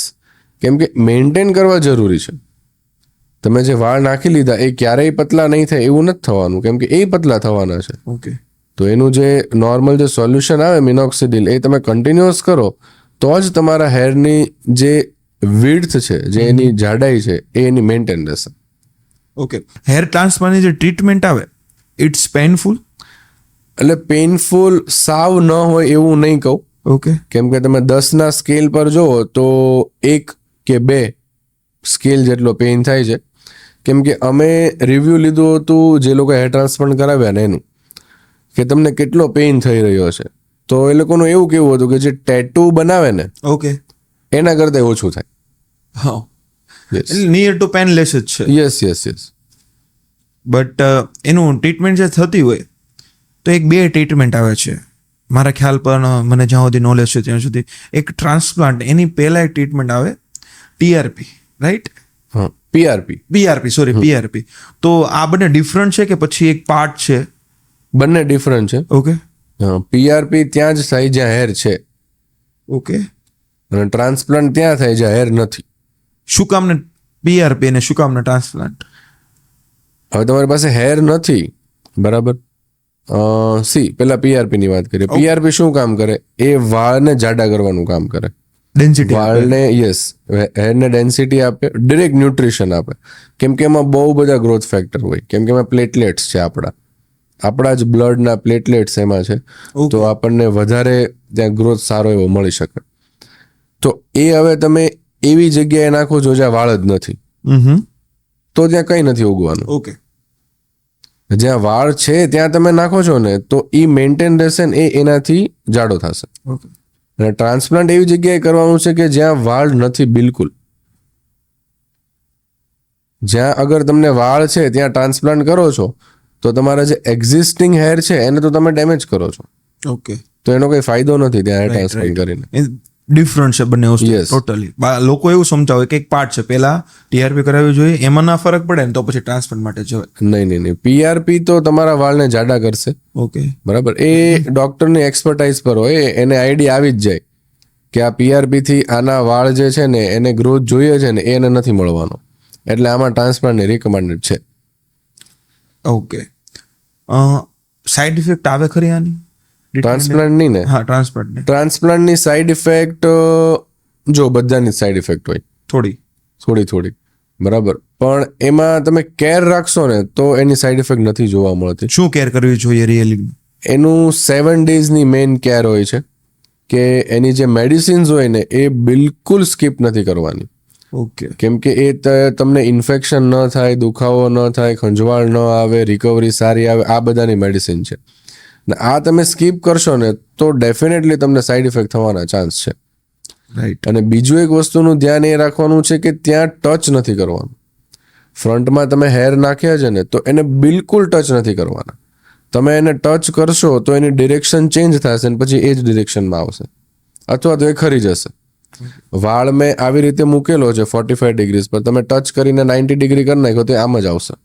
કેમ કે મેન્ટેન કરવા જરૂરી છે. તમે જે વાળ નાખી લીધા એ ક્યારેય પતલા નહીં થાય એવું નથી થવાનું, કેમ કે એ પતલા થવાના છે. ઓકે. તો એનું જે નોર્મલ જે સોલ્યુશન આવે મિનોક્સિડિલ, એ તમે કન્ટિન્યુઅસ કરો તો જ તમારા હેરની જે વિડ્થ છે, જે એની જાડાઈ છે એ એની મેન્ટેન રહેશે. ઓકે. હેર ટ્રાન્સપ્લાન્ટની જે ટ્રીટમેન્ટ આવે ઇટ્સ પેઇનફુલ? એટલે પેઇનફુલ સાવ ન હોય એવું નહીં કહું. ઓકે. કેમ કે તમે 10ના સ્કેલ પર જુઓ તો 1 કે 2 સ્કેલ જેટલો પેઇન થાય છે. કેમ કે અમે રિવ્યૂ લીધું હતું જે લોકો હેર ટ્રાન્સપ્લાન્ટ કરાવ્યા ને એનું, કે તમને કેટલો પેઇન થઈ રહ્યો છે. તો એ લોકોનું એવું કેવું હતું કે જે ટેટુ બનાવે ને ઓકે, એના કરતાં ઓછું થાય. હા, એટલે નિયર ટુ પેનલેસ જ છે. Yes yes yes. બટ એનું ટ્રીટમેન્ટ જે થતી હોય તો એક 2 ટ્રીટમેન્ટ આવે છે મારા ખ્યાલ પર, મને જ્યાં સુધી નોલેજ છે ત્યાં સુધી. એક ટ્રાન્સપ્લાન્ટ, એની પહેલા એક ટ્રીટમેન્ટ આવે ટીઆરપી, રાઈટ? હા, પીઆરપી. પીઆરપી. તો આ બંને ડિફરન્ટ છે કે પછી એક પાર્ટ છે? બંને ડિફરન્ટ છે. ઓકે પીઆરપી ત્યાં જ થાય જ્યાં હેર છે, ઓકે. અને ટ્રાન્સપ્લાન્ટ ત્યાં થાય જ્યાં હેર નથી. શું કામને પીઆરપી અને શું કામને ટ્રાન્સપ્લાન્ટ? હવે તમારી પાસે હેર નથી, બરાબર? પેલા પીઆરપી ની વાત કરીએ. પીઆરપી શું કામ કરે? એ વાળને જાડા કરવાનું કામ કરે. ડેન્સિટી વાળને, યસ, હેરને ડેન્સિટી આપે, ડિરેક્ટ ન્યુટ્રિશન આપે. કેમ કે એમાં બહુ બધા ગ્રોથ ફેક્ટર હોય, કેમ કે એમાં પ્લેટલેટ્સ છે, આપણા જ બ્લડના પ્લેટલેટ્સ એમાં છે. તો આપણને વધારે ત્યાં ગ્રોથ સારો એવો મળી શકે. તો એ હવે તમે એવી જગ્યાએ નાખો છો જ્યાં વાળ જ નથી, તો ત્યાં કંઈ નથી ઉગવાનું. ઓકે. જ્યાં વાળ છે ત્યાં તમે નાખો છો ને, તો એ મેન્ટેન રહેશે ને, એનાથી જાડો થશે. ઓકે. અને ટ્રાન્સપ્લાન્ટ એવી જગ્યાએ કરવાનું છે કે જ્યાં વાળ નથી બિલકુલ. જ્યાં અગર તમને વાળ છે ત્યાં ટ્રાન્સપ્લાન્ટ કરો છો તો તમારા જે એક્ઝિસ્ટિંગ હેર છે એને તો તમે ડેમેજ કરો છો. ઓકે. તો એનો કોઈ ફાયદો નથી ત્યાં ટ્રાન્સપ્લાન્ટ કરીને. ડિફરન્ટ છે બંને વસ્તુ Yes. ટોટલી. લોકો એવું સમજાવે કે એક પાર્ટ છે, પહેલા ટીઆરપી કરાવવી જોઈએ, એમાં ના ફરક પડે ને તો પછી ટ્રાન્સપ્લાન્ટ માટે જવાય. નહીં. પીઆરપી તો તમારા વાળને જાડા કરશે, ઓકે. બરાબર? એ ડોક્ટરની એક્સપર્ટાઇઝ પર હોય, એને આઈડિયા આવી જ જાય કે આ પીઆરપી થી આના વાળ જે છે ને એને ગ્રોથ જોઈએ છે ને એને નથી મળવાનો, એટલે આમાં ટ્રાન્સપ્લાન્ટ રિકમેન્ડેડ છે. ઓકે. સાઈડ ઇફેક્ટ આવે ખરી આની? ટ્રાન્સપ્લાન્ટ નહીં ને? હા, ટ્રાન્સપ્લાન્ટ ને ટ્રાન્સપ્લાન્ટની સાઈડ ઇફેક્ટ જો બધાની સાઈડ ઇફેક્ટ હોય, થોડી, બરાબર, પણ એમાં તમે કેર રાખશો ને તો એની સાઈડ ઇફેક્ટ નથી જોવા મળતી. શું કેર કરવી જોઈએ રિયલી? એનું 7 ડેઝની મેઇન કેર હોય છે કે એની જે મેડિસિન્સ હોય ને એ બિલકુલ સ્કીપ નથી કરવાની. ઓકે. કેમ કે એ તમને ઇન્ફેક્શન ન થાય, દુખાવો ન થાય, ખંજવાળ ન આવે, રિકવરી સારી આવે, આ બધાની મેડિસિન છે. ને આ તમે સ્કીપ કરશો ને તો ડેફિનેટલી તમને સાઈડ ઇફેક્ટ થવાના ચાન્સ છે. રાઈટ. અને બીજું એક વસ્તુનું ધ્યાન એ રાખવાનું છે કે ત્યાં ટચ નથી કરવાનું. ફ્રન્ટમાં તમે હેર નાખ્યા છે ને તો એને બિલકુલ ટચ નથી કરવાના. તમે એને ટચ કરશો તો એની ડિરેક્શન ચેન્જ થશે ને પછી એ જ ડિરેક્શનમાં આવશે, અથવા તો એ ખરી જશે. વાળ મેં આવી રીતે મૂકેલો છે 45 ડિગ્રીઝ પર, તમે ટચ કરીને 90 ડિગ્રી કરી નાખો તો એ આમ જ આવશે,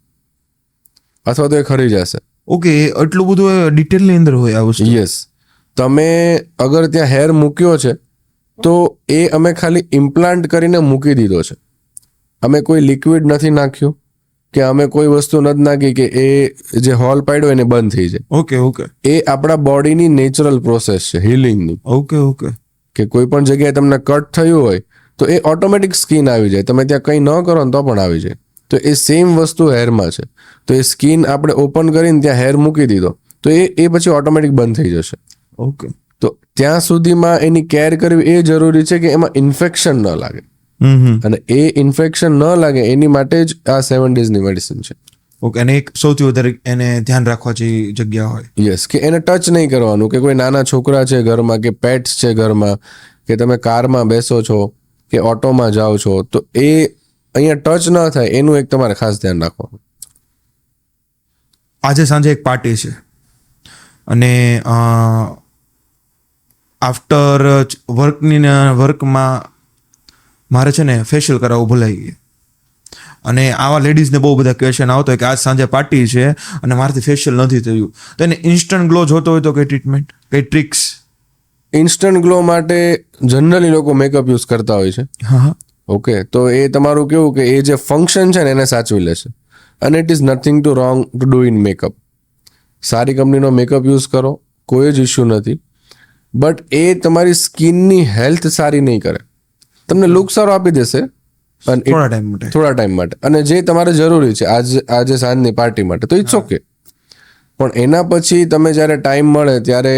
અથવા તો એ ખરી જશે. ઓકે. એટલું બધું ડિટેલની અંદર હોય આ વસ્તુ? યસ. તમે અગર ત્યાં હેર મૂક્યો છે તો એ અમે ખાલી ઇમ્પ્લાન્ટ કરીને મૂકી દીધો છે. અમે કોઈ લિક્વિડ નથી નાખ્યું કે અમે કોઈ વસ્તુ નથી નાખી કે એ જે હોલ પાડ્યો એને બંધ થઈ જાય. ઓકે. એ આપણા બોડીની નેચરલ પ્રોસેસ છે હિલિંગની. ઓકે. કે કોઈ પણ જગ્યાએ તમને કટ થયું હોય તો એ ઓટોમેટિક સ્કિન આવી જાય, તમે ત્યાં કંઈ ન કરો ને તો પણ આવી જાય. તો એ સેમ વસ્તુ હેરમાં છે. તો એ સ્કિન આપણે ઓપન કરીને ત્યાં હેર મૂકી દીધો તો એ પછી ઓટોમેટિક બંધ થઈ જશે. ઓકે. તો ત્યાં સુધીમાં એની કેર કરવી એ જરૂરી છે કે એમાં ઇન્ફેક્શન ન લાગે. અને એ ઇન્ફેક્શન ન લાગે એની માટે જ આ 7 ડેઝની મેડિસિન છે. ઓકે. અને એક સૌથી વધારે એને ધ્યાન રાખવા જેવી જગ્યા હોય. યસ, કે એને ટચ નહીં કરવાનું. કે કોઈ નાના છોકરા છે ઘરમાં, કે પેટ્સ છે ઘરમાં, કે તમે કારમાં બેસો છો કે ઓટોમાં જાઓ છો, તો એ અહીંયા ટચ ન થાય એનું એક તમારે ખાસ ધ્યાન રાખવાનું. આજે સાંજે એક પાર્ટી છે અને આફ્ટર વર્કમાં મારે છે ને ફેશિયલ કરાવવું ભૂલાઈ ગયું. અને આવા લેડીઝને બહુ બધા ક્વેશ્ચન આવતો હોય કે આજ સાંજે પાર્ટી છે અને મારાથી ફેશિયલ નથી થયું, તો એને ઇન્સ્ટન્ટ ગ્લો જોતો હોય તો કઈ ટ્રીટમેન્ટ, કઈ ટ્રિક્સ? ઇન્સ્ટન્ટ ગ્લો માટે જનરલી લોકો મેકઅપ યુઝ કરતા હોય છે. હા. ઓકે. તો એ તમારું કેવું કે એ જે ફંક્શન છે ને એને સાચવી લેશે. અને it is nothing to wrong to do in makeup. સારી કંપનીનો મેકઅપ યુઝ કરો, કોઈ જ ઇશ્યુ નથી. બટ એ તમારી સ્કિનની હેલ્થ સારી નહીં કરે. તમને લુક સારો આપી દેશે થોડા ટાઈમ માટે, અને જે તમારે જરૂરી છે આજે સાંજની પાર્ટી માટે, તો ઇટ્સ ઓકે. પણ એના પછી તમે જ્યારે ટાઈમ મળે ત્યારે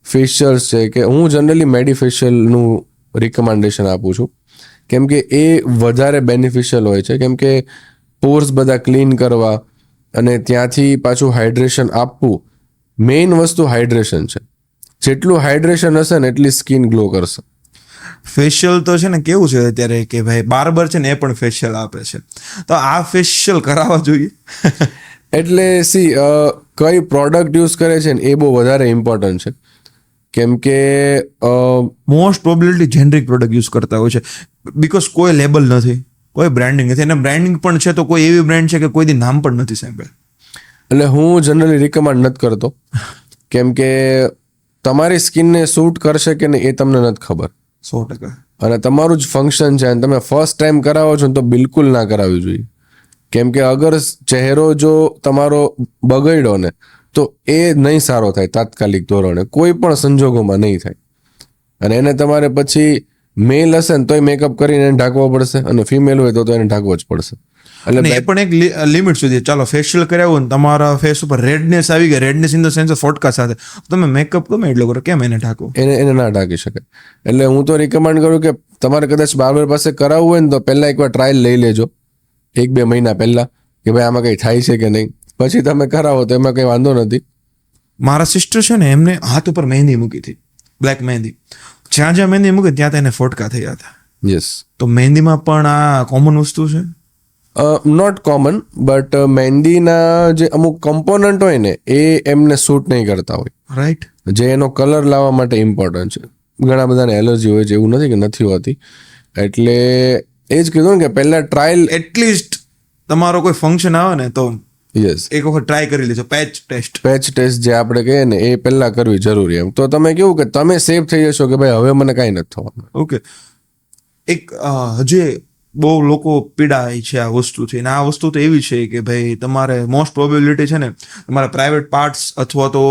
ફેશિયલ્સ છે, કે હું જનરલી મેડીફેશિયલનું રિકમેન્ડેશન આપું છું, કેમ કે એ વધારે બેનિફિશિયલ હોય છે. કેમ કે પોર્સ બધા ક્લીન કરવા અને ત્યાંથી પાછું હાઇડ્રેશન આપવું, મેઇન વસ્તુ હાઇડ્રેશન છે. જેટલું હાઇડ્રેશન હશે ને એટલી સ્કિન ગ્લો કરશે. ફેશિયલ તો છે ને કેવું છે અત્યારે કે ભાઈ બાર્બર છે ને એ પણ ફેશિયલ આપે છે, તો આ ફેશિયલ કરાવવા જોઈએ. એટલે કઈ પ્રોડક્ટ યુઝ કરે છે ને એ બહુ વધારે ઇમ્પોર્ટન્ટ છે. કેમ કે most probability generic product use કરતા હોય છે, બીકોઝ કોઈ લેબલ નથી, કોઈ બ્રાન્ડિંગ નથી, અને બ્રાન્ડિંગ પણ છે તો કોઈ એવી બ્રાન્ડ છે કે કોઈ દી નામ પણ નથી સાંભળ્યું. એટલે હું જનરલી રિકમેન્ડ નથી કરતો, કેમ કે તમારી સ્કિનને સૂટ કરશે કે નહીં એ તમને નથી ખબર. 100%. અને તમારું જ ફંક્શન છે અને તમે ફર્સ્ટ ટાઈમ કરાવો છો ને તો બિલકુલ ના કરાવવી જોઈએ. કેમ કે અગર ચહેરો જો તમારો બગડ્યો ને તો એ નહીં સારો થાય તાત્કાલિક ધોરણે, કોઈ પણ સંજોગોમાં નહીં થાય. અને એને તમારે પછી મેલ હશે ને તોય મેકઅપ કરીને એને ઢાંકવો પડશે, અને ફિમેલ હોય તો એને ઢાંકવો જ પડશે. અને એ પણ એક લિમિટ સુધી. ચાલો ફેશિયલ કરાવ્યું ને તમારા ફેસ ઉપર રેડનેસ આવી ગઈ, રેડનેસ ઇન ધ સેન્સ ફોટકા સાથે, તમે મેકઅપ ગમે એટલો કરો, કેમ એને ઢાંકો? એને ના ઢાંકી શકાય. એટલે હું તો રિકમેન્ડ કરું કે તમારે કદાચ બાર્બર પાસે કરાવવું હોય ને તો પહેલા એકવાર ટ્રાયલ લઈ લેજો 1-2 મહિના પહેલા, કે ભાઈ આમાં કંઈ થાય છે કે નહીં. પછી તમે કરાવો તો એમાં કંઈ વાંધો નથી. મારા સિસ્ટર છે ને એમને હાથ ઉપર મહેંદી મૂકી હતી, બ્લેક મહેંદી. જ્યાં જ્યાં મહેંદી મૂકી ત્યાં તેને ફોટકા થયા હતા. યસ. તો મહેંદીમાં પણ આ કોમન વસ્તુ છે? નોટ કોમન, બટ મહેંદીના જે અમુક કમ્પોનન્ટ હોય ને એ એમને સૂટ નહીં કરતા હોય, રાઈટ. જે એનો કલર લાવવા માટે ઇમ્પોર્ટન્ટ છે. ઘણા બધાને એલર્જી હોય છે, એવું નથી કે નથી હોતી. એટલે એ જ કીધું ને કે પહેલા ટ્રાયલ, એટલીસ્ટ તમારો કોઈ ફંક્શન આવે ને તો યસ, એક વખત ટ્રાય કરી લેજો. પેચ ટેસ્ટ જે આપણે કહીએ ને એ પહેલા કરવી જરૂરી. એમ તો તમે કેવું કે તમે સેફ થઈ જશો કે ભાઈ હવે મને કાંઈ નથી થવાનું. ઓકે. એક હજી બહુ લોકો પીડાય છે આ વસ્તુથી, અને આ વસ્તુ તો એવી છે કે ભાઈ તમારે મોસ્ટ પ્રોબેબિલિટી છે ને તમારા પ્રાઇવેટ પાર્ટ્સ અથવા તો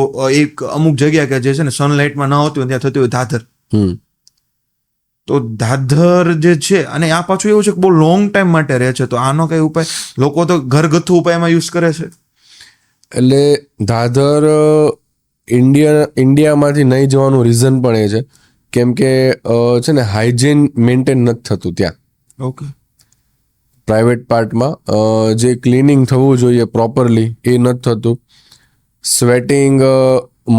એક અમુક જગ્યા કે જે છે ને સનલાઇટમાં ન હોતી હોય ત્યાં થતી હોય ધાધર. તો ધાધર જે છે, અને આ પાછું એવું છે કે બહુ લોંગ ટાઈમ માટે રહે છે, તો આનો કઈ ઉપાય? લોકો તો ઘરગથ્થુ ઉપાયમાં યુઝ કરે છે. એટલે ધાધર ઇન્ડિયામાંથી નહીં જવાનું રીઝન પણ એ છે કેમ કે છે ને હાઇજીન મેન્ટેન નથી થતું ત્યાં. ઓકે. પ્રાઇવેટ પાર્ટમાં જે ક્લિનિંગ થવું જોઈએ પ્રોપરલી એ નથી થતું. સ્વેટિંગ,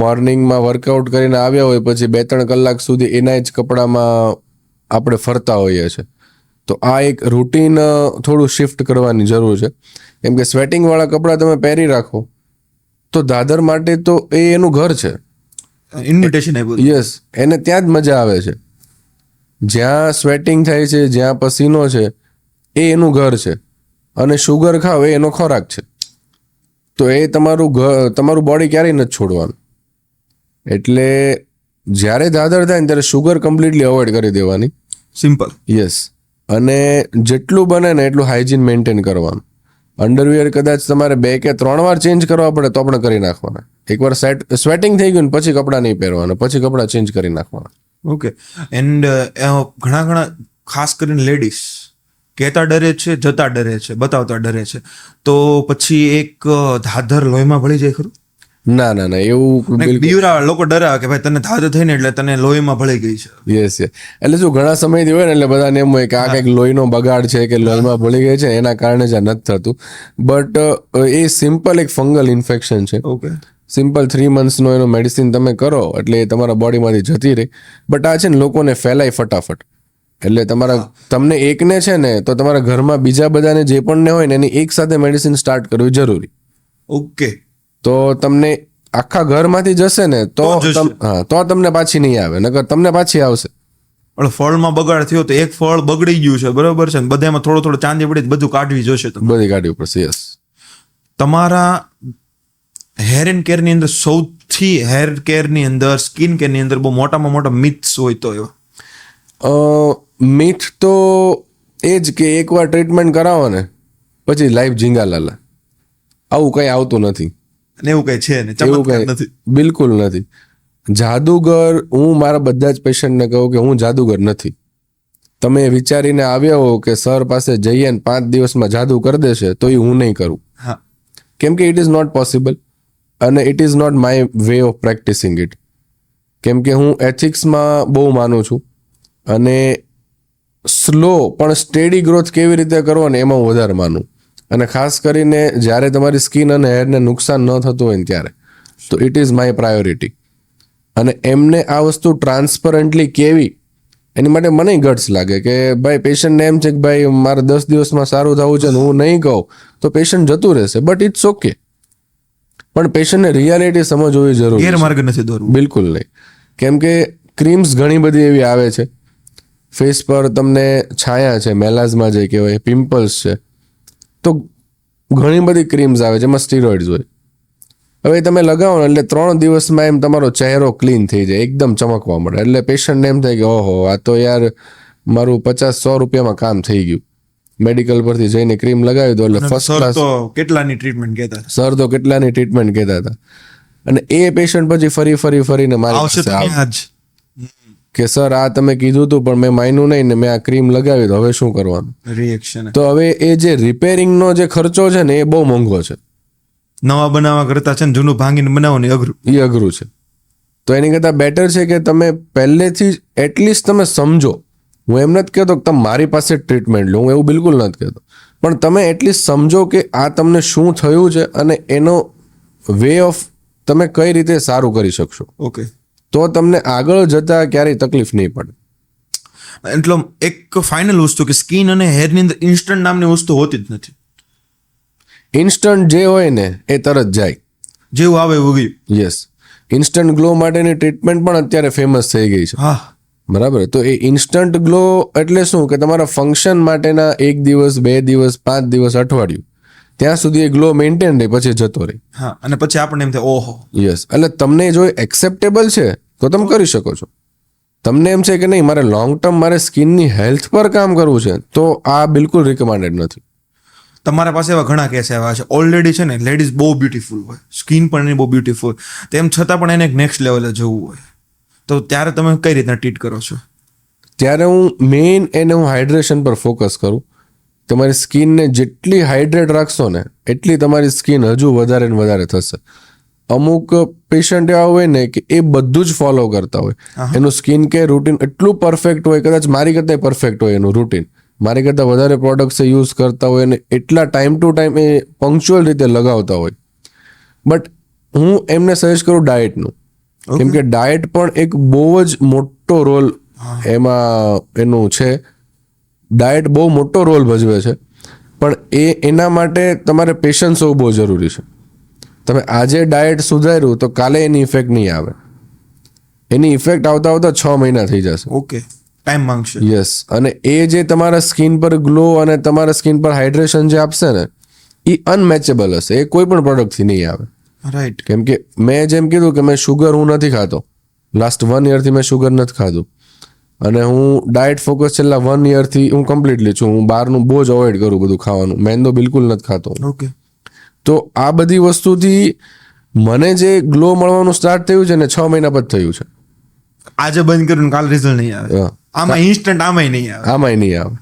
મોર્નિંગમાં વર્કઆઉટ કરીને આવ્યા હોય પછી 2-3 કલાક સુધી એના જ કપડામાં આપણે ફરતા હોઈએ છીએ. તો આ એક રૂટીન થોડું શિફ્ટ કરવાની જરૂર છે. કેમ કે સ્વેટિંગવાળા કપડાં તમે પહેરી રાખો તો દાદર માટે તો એ એનું ઘર છે. ઇન્વિટેશન આપ્યું. યસ, એને ત્યાં જ મજા આવે છે. જ્યાં સ્વેટિંગ થાય છે, જ્યાં પસીનો છે એ એનું ઘર છે, અને શુગર ખાવ એ એનો ખોરાક છે. તો એ તમારું બોડી ક્યારેય નથી છોડવાનું. એટલે જ્યારે દાદર થાય ને ત્યારે શુગર કમ્પ્લીટલી અવોઇડ કરી દેવાની. સિમ્પલ. યસ. અને જેટલું બને ને એટલું હાઇજીન મેન્ટેન કરવાનું. અંડરવિયર કદાચ તમારે 2 કે 3 વાર ચેન્જ કરવા પડે તો પણ કરી નાખવાના. એકવાર સ્વેટિંગ થઈ ગયું ને પછી કપડાં નહીં પહેરવાના, પછી કપડાં ચેન્જ કરી નાખવાના. ઓકે. એન્ડ ઘણા ખાસ કરીને લેડીઝ કહેતા ડરે છે, જતા ડરે છે, બતાવતા ડરે છે, તો પછી એક ધાધર લોહીમાં ભળી જાય ખરું? ના એવું બીવરા લોકો ડરાવે કે ભાઈ તને ધાધર થઈને એટલે તને લોહીમાં ભળી ગઈ છે. યસ. એટલે શું ઘણા સમયથી હોય ને એટલે બધાને એમ હોય કે આ કંઈક લોહીનો બગાડ છે કે લોહીમાં ભળી ગઈ છે, એના કારણે જ આ નથી થતું. બટ એ સિમ્પલ એક ફંગલ ઇન્ફેક્શન છે. ઓકે. સિમ્પલ 3 monthsનો એનો મેડિસિન તમે કરો એટલે એ તમારા બોડીમાંથી જતી રહે. બટ આ છે ને લોકોને ફેલાય ફટાફટ. એટલે તમને એકને છે ને તો તમારા ઘરમાં બીજા બધાને જે પણ ને હોય ને એની એક સાથે મેડિસિન સ્ટાર્ટ કરવી જરૂરી. ઓકે. તો તમને આખા ઘરમાંથી જશે ને તો તમને પાછી નહીં આવે, નકર તમને પાછી આવશે. ફળમાં બગાડ થયો તો એક ફળ બગડી ગયું છે, બરોબર છે, બધામાં થોડો ચાંદી પડી બધું કાઢવી જોશે. બધી કાઢવી પડશે. યસ. તમારા હેર એન્ડ કેરની અંદર સૌથી હેર કેરની અંદર, સ્કિન કેરની અંદર બહુ મોટામાં મોટા મિથ્સ હોય તો એવા? મિથ તો એ જ કે એકવાર ટ્રીટમેન્ટ કરાવો ને પછી લાઈફ ઝીંગાલાલા. આવું કંઈ આવતું નથી. અને એવું કઈ છે ને? એવું કઈ નથી, બિલકુલ નથી. જાદુગર, હું મારા બધા જ પેશન્ટને કહું કે હું જાદુગર નથી. તમે વિચારીને આવ્યા હો કે સર પાસે જઈએ ને 5 દિવસમાં જાદુ કરી દેશે તો એ હું નહીં કરું. કેમ કે ઇટ ઇઝ નોટ પોસિબલ, અને it is not my way of practising it. કેમ કે હું એથિક્સમાં બહુ માનું છું, અને સ્લો પણ સ્ટેડી ગ્રોથ કેવી રીતે કરવો ને એમાં હું વધારે માનું. અને ખાસ કરીને જ્યારે તમારી સ્કિન અને હેરને નુકસાન ન થતું હોય ને ત્યારે, તો ઇટ ઇઝ માય પ્રાયોરિટી. અને એમને આ વસ્તુ ટ્રાન્સપરન્ટલી કેવી એની માટે મને ગટ્સ લાગે કે ભાઈ પેશન્ટને એમ છે કે ભાઈ મારે 10 દિવસમાં સારું થવું છે ને હું નહીં કહું તો પેશન્ટ જતું રહેશે, બટ ઇટ્સ ઓકે. પણ પેશન્ટને રિયાલિટી સમજવી જરૂરી છે. ગેરમાર્ગ નથી દોરવું. બિલકુલ નહીં. કેમ કે ક્રીમ્સ ઘણી બધી એવી આવે છે, ફેસ પર તમને છાયા છે, મેલાઝમા જે કહેવાય, પિમ્પલ્સ છે, તો ઘણી બધી ક્રીમ્સ આવે જેમાં સ્ટીરોઇડ્સ હોય. હવે તમે લગાવો ને એટલે 3 દિવસમાં એમ તમારો ચહેરો ક્લીન થઈ જાય, એકદમ ચમકવા મળે. એટલે પેશન્ટને એમ થાય કે ઓહો આ તો યાર મારું 50-100 રૂપિયામાં કામ થઈ ગયું. મેડિકલ પરથી જઈને ક્રીમ લગાવી દો એટલે ફર્સ્ટ સર ક્લાસ. તો કેટલાની ટ્રીટમેન્ટ કહેતા સર તો કેટલાની ટ્રીટમેન્ટ કહેતા હતા. અને એ પેશન્ટ પછી ફરીને મારી આવશે પાસે તો આવે ત્યાં જ. કે સર આ તમે કીધું હતું પણ મેં માન્યું નહીં ને મેં આ ક્રીમ લગાવી તો હવે શું કરવાનું. રિએક્શન તો હવે એ જે રિપેરિંગનો જે ખર્ચો છે ને એ બહુ મોંઘો છે, નવા બનાવવા કરતા છે ને જૂનું ભાંગીને બનાવો ને અઘરું. એ અઘરું છે. તો એની કરતાં બેટર છે કે તમે પહેલેથી જ એટલીસ્ટ તમે સમજો. હું એમ નથી કહેતો કે તમે મારી પાસે ટ્રીટમેન્ટ લો, હું એવું બિલકુલ નથી કહેતો, પણ તમે એટલીસ્ટ સમજો કે આ તમને શું થયું છે અને એનો વે ઓફ તમે કઈ રીતે સારું કરી શકશો, ઓકે. તો તમને આગળ જતા ક્યારેય તકલીફ નહીં પડે. એટલે એક ફાઇનલ વસ્તુ કે સ્કિન અને હેરની અંદર ઇન્સ્ટન્ટ નામની વસ્તુ હોતી જ નથી. ઇન્સ્ટન્ટ જે હોય ને એ તરત જાય. જેવું આવે એવું ગયું. યસ. ઇન્સ્ટન્ટ ગ્લો માટેની ટ્રીટમેન્ટ પણ અત્યારે ફેમસ થઈ ગઈ છે. હા, બરાબર. તો એ ઇન્સ્ટન્ટ ગ્લો એટલે શું કે તમારા ફંક્શન માટેના 1 દિવસ 2 દિવસ 5 દિવસ અઠવાડિયું ત્યાં સુધી એ ગ્લો મેન્ટેન રહે, પછી જતો રહે. હા, અને પછી આપણને એમ થાય ઓહો. યસ. એટલે તમને જો એક્સેપ્ટેબલ છે તો તમે કરી શકો છો. તમને એમ છે કે નહીં મારે લોંગ ટર્મ મારે સ્કિનની હેલ્થ પર કામ કરવું છે તો આ બિલકુલ રિકમેન્ડેડ નથી. તમારા પાસે એવા ઘણા કેસ આવ્યા છે ઓલરેડી છે ને, લેડીઝ બહુ બ્યુટીફુલ હોય, સ્કિન પણ એની બહુ બ્યુટીફુલ, તેમ છતાં પણ એને એક નેક્સ્ટ લેવલે જવું હોય, તો ત્યારે તમે કઈ રીતના ટ્રીટ કરો છો? ત્યારે હું મેઇન હું હાઇડ્રેશન પર ફોકસ કરું. તમારી સ્કિનને જેટલી હાઇડ્રેટ રાખશો ને એટલી તમારી સ્કિન હજુ વધારે ને વધારે થશે. અમુક પેશન્ટ એવા હોય ને કે એ બધું જ ફોલો કરતા હોય, એનું સ્કિન કેર રૂટીન એટલું પરફેક્ટ હોય, કદાચ મારી કરતાં પરફેક્ટ હોય એનું રૂટીન, મારી કરતાં વધારે પ્રોડક્ટ્સ યુઝ કરતા હોય અને એટલા time to time A punctual રીતે લગાવતા હોય. બટ હું એમને સજેસ્ટ કરું ડાયટનું, કેમ કે ડાયટ પણ એક બહુ જ મોટો રોલ એમાં એનું છે. ડાયટ બહુ મોટો રોલ ભજવે છે, પણ એના માટે તમારે પેશન્સ હોવું બહુ જરૂરી છે. તમે આજે ડાયટ સુધાર્યું તો કાલે એની ઇફેક્ટ નહીં આવે, એની ઇફેક્ટ આવતા 6 મહિના થઈ જશે. ઓકે, ટાઈમ માંગશે. યસ. અને એ જે તમારા સ્કિન પર ગ્લો અને તમારા સ્કિન પર હાઇડ્રેશન જે આપશે ને એ અનમેચેબલ હશે, એ કોઈ પણ પ્રોડક્ટથી નહીં આવે. રાઈટ. કેમ કે મેં જેમ કીધું કે મેં શુગર હું નથી ખાતો, લાસ્ટ 1 yearથી મેં શુગર નથી ખાધું, અને હું ડાયટ ફોકસ છેલ્લા 1 yearથી હું કમ્પ્લીટલી છું. હું બહારનું બહુ જ અવોઇડ કરું બધું ખાવાનું, મેંદો બિલકુલ નથી ખાતો. ઓકે. તો આ બધી વસ્તુથી મને જે ગ્લો મળવાનું સ્ટાર્ટ થયું છે ને 6 મહિના પછી થયું છે. આજે બંધ કર્યું કાલ રિઝલ્ટ નહીં આવે. હા. આમાં ઇન્સ્ટન્ટ આમાંય નહીં આવે. આમાંય નહીં આવે.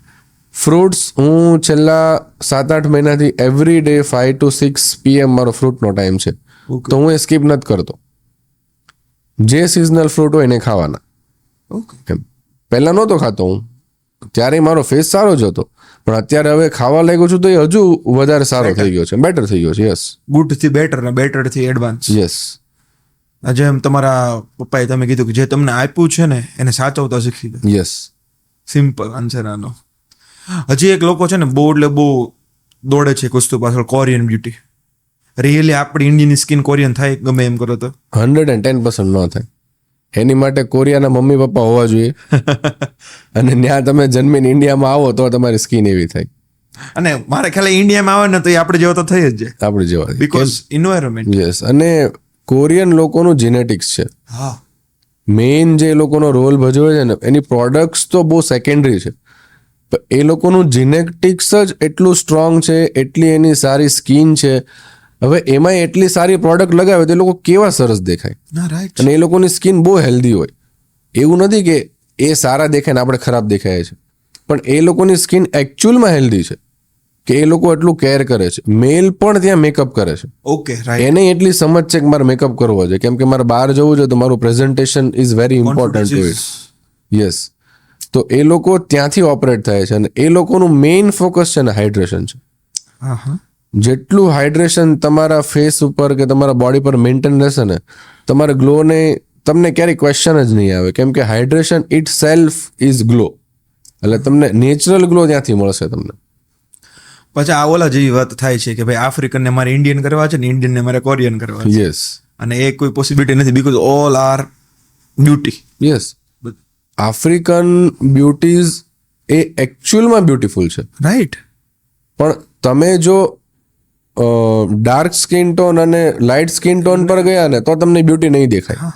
ફ્રૂટ્સ હું છેલ્લા 7-8 મહિનાથી એવરી ડે 5 to 6 PM મારો ફ્રૂટનો ટાઈમ છે, તો હું એ સ્કીપ નથી કરતો. જે સિઝનલ ફ્રૂટ હોય એને ખાવાના. ઓકે. પહેલાં નહોતો ખાતો હું, ત્યારે મારો ફેસ સારો જ હતો, પણ અત્યારે હવે ખાવા લાગ્યો છું તો એ હજુ વધારે સારો થઈ ગયો છે, બેટર થઈ ગયો છે. યસ. ગુડ થી બેટર ને બેટર થી એડવાન્સ. યસ. જેમ તમારા પપ્પાએ તમે કીધું કે જે તમને આપ્યું છે ને એને સાચવતા શીખી દો. યસ. સિમ્પલ આન્સર આનો. હજી એક લોકો છે ને બહુ એટલે બહુ દોડે છે એક વસ્તુ પાછળ, કોરિયન બ્યુટી. રિયલી આપણી ઇન્ડિયન સ્કિન કોરિયન થાય ગમે એમ કરો તો? 110% ન થાય. એની માટે કોરિયાના મમ્મી પપ્પા હોવા જોઈએ, અને ત્યાં તમે જન્મીને ઇન્ડિયામાં આવો તો તમારી સ્કિન એવી થાય. અને મારે ખ્યાલ ઇન્ડિયામાં આવે ને તો એ આપણે જેવા તો થઈ જ જાય, આપણે જેવા. Because environment. યસ. અને કોરિયન લોકોનું જીનેટિક્સ છે. હા. મેઇન જે લોકોનો રોલ ભજવે છે ને એની પ્રોડક્ટ્સ તો બહુ સેકન્ડરી છે, પણ એ લોકોનું જીનેટિક્સ જ એટલું સ્ટ્રોંગ છે, એટલી એની સારી સ્કિન છે. હવે એમાં એટલી સારી પ્રોડક્ટ લગાવે તો એ લોકો કેવા સરસ દેખાય. રાઈટ. અને એ લોકોની સ્કિન બહુ હેલ્ધી હોય. એવું નથી કે એ સારા દેખાય ને આપણે ખરાબ દેખાય છે, પણ એ લોકોની સ્કિન એકચ્યુઅલમાં હેલ્ધી છે કે એ લોકો એટલું કેર કરે છે. મેલ પણ ત્યાં મેકઅપ કરે છે. ઓકે. રાઈટ. એને એટલી સમજ છે કે મારે મેકઅપ કરવો છે, કેમ કે મારે બહાર જવું છે તો મારું presentation is very important to it. Yes. તો એ લોકો ત્યાંથી ઓપરેટ થાય છે, અને એ લોકોનું મેઇન ફોકસ છે ને હાઇડ્રેશન છે. હા હા. જેટલું હાઇડ્રેશન તમારા ફેસ ઉપર કે તમારા બોડી પર મેન્ટેન રહેશે ને, તમારા ગ્લોને તમને ક્યારેય ક્વેશ્ચન જ નહીં આવે, કેમ કે hydration it self is glow, એટલે તમને નેચરલ ગ્લો ત્યાંથી મળશે તમને. પછી આ ઓલા જેવી વાત થાય છે કે ભાઈ આફ્રિકનને મારે ઇન્ડિયન કરવા છે ને ઇન્ડિયનને મારે કોરિયન કરવા છે, યસ અને એ કોઈ પોસિબિલિટી નથી because all are beauty. Yes, African beauties એ એકચ્યુઅલમાં બ્યુટીફુલ છે, રાઈટ. પણ તમે જો ડાર્ક સ્કિન ટોન અને લાઇટ સ્કિન ટોન પર ગયા ને તો તમને બ્યુટી નહીં દેખાય,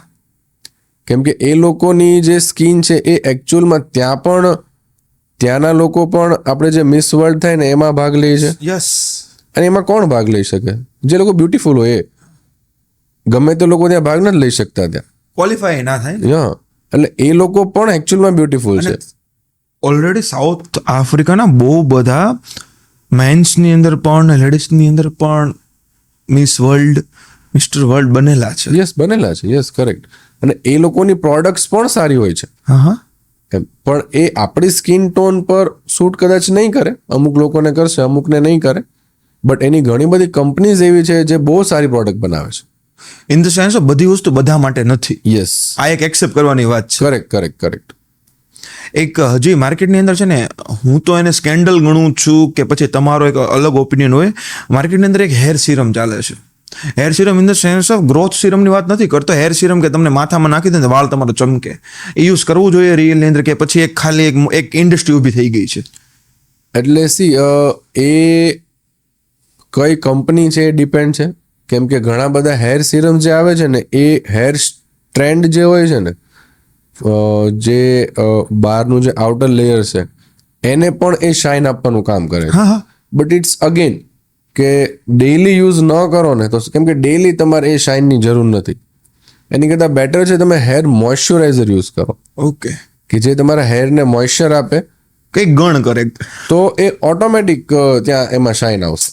કેમ કે એ લોકોની જે સ્કિન છે એ એકચ્યુઅલમાં ત્યાંના લોકો પણ આપણે જે મિસ વર્લ્ડ થાય ને એમાં ભાગ લે છે, યસ. અને એમાં કોણ ભાગ લઈ શકે? જે લોકો બ્યુટીફુલ હોય એ. ગમે તે લોકો ત્યાં ભાગ નથી લઈ શકતા ત્યાં, ક્વોલિફાય ના થાય. હા, એટલે એ લોકો પણ એકચ્યુઅલમાં બ્યુટીફુલ છે. ઓલરેડી સાઉથ આફ્રિકાના બહુ બધા મેન્સની અંદર પણ લેડીઝની અંદર પણ મિસ વર્લ્ડ, મિસ્ટર વર્લ્ડ બનેલા છે. યસ, બનેલા છે. Yes, correct. અને એ લોકોની પ્રોડક્ટ્સ પણ સારી હોય છે, હા હા. એમ. પણ એ આપણી સ્કિન ટોન પર શૂટ કદાચ નહીં કરે, અમુક લોકોને કરશે, અમુકને નહીં કરે, બટ એની ઘણી બધી કંપનીઝ એવી છે જે બહુ સારી પ્રોડક્ટ બનાવે છે. ઇન ધ સેન્સ બધી વસ્તુ બધા માટે નથી. યસ, આ એક એક્સેપ્ટ કરવાની વાત છે. Correct correct correct. એક હજી માર્કેટની અંદર છે ને, હું તો એને સ્કેન્ડલ ગણું છું કે પછી તમારો એક અલગ ઓપિનિયન હોય, માર્કેટની અંદર એક હેર સિરમ ચાલે છે. Hair serum in the sense of growth સિરમની વાત નથી કરતો. હેર સિરમ કે તમને માથામાં નાખી દે ને વાળ તમારો ચમકે, એ યુઝ કરવું જોઈએ રિયલની અંદર, કે પછી એક ખાલી એક ઇન્ડસ્ટ્રી ઊભી થઈ ગઈ છે? એટલે એ કઈ કંપની છે એ ડિપેન્ડ છે, કેમ કે ઘણા બધા હેર સિરમ જે આવે છે ને એ હેર ટ્રેન્ડ જે હોય છે ને, જે બહારનું જે આઉટર લેયર છે એને પણ એ શાઇન આપવાનું કામ કરે છે. હા હા. બટ ઇટ્સ અગેન કે ડેઈલી યુઝ ન કરો ને તો, કેમ કે ડેઈલી તમારે એ શાઇનની જરૂર નથી. એની કરતાં બેટર છે તમે હેર મોઇશ્ચરાઇઝર યુઝ કરો, ઓકે, કે જે તમારા હેરને મોઇશ્ચર આપે, કંઈક ગણ કરે તો એ ઓટોમેટિક ત્યાં એમાં શાઇન આવશે.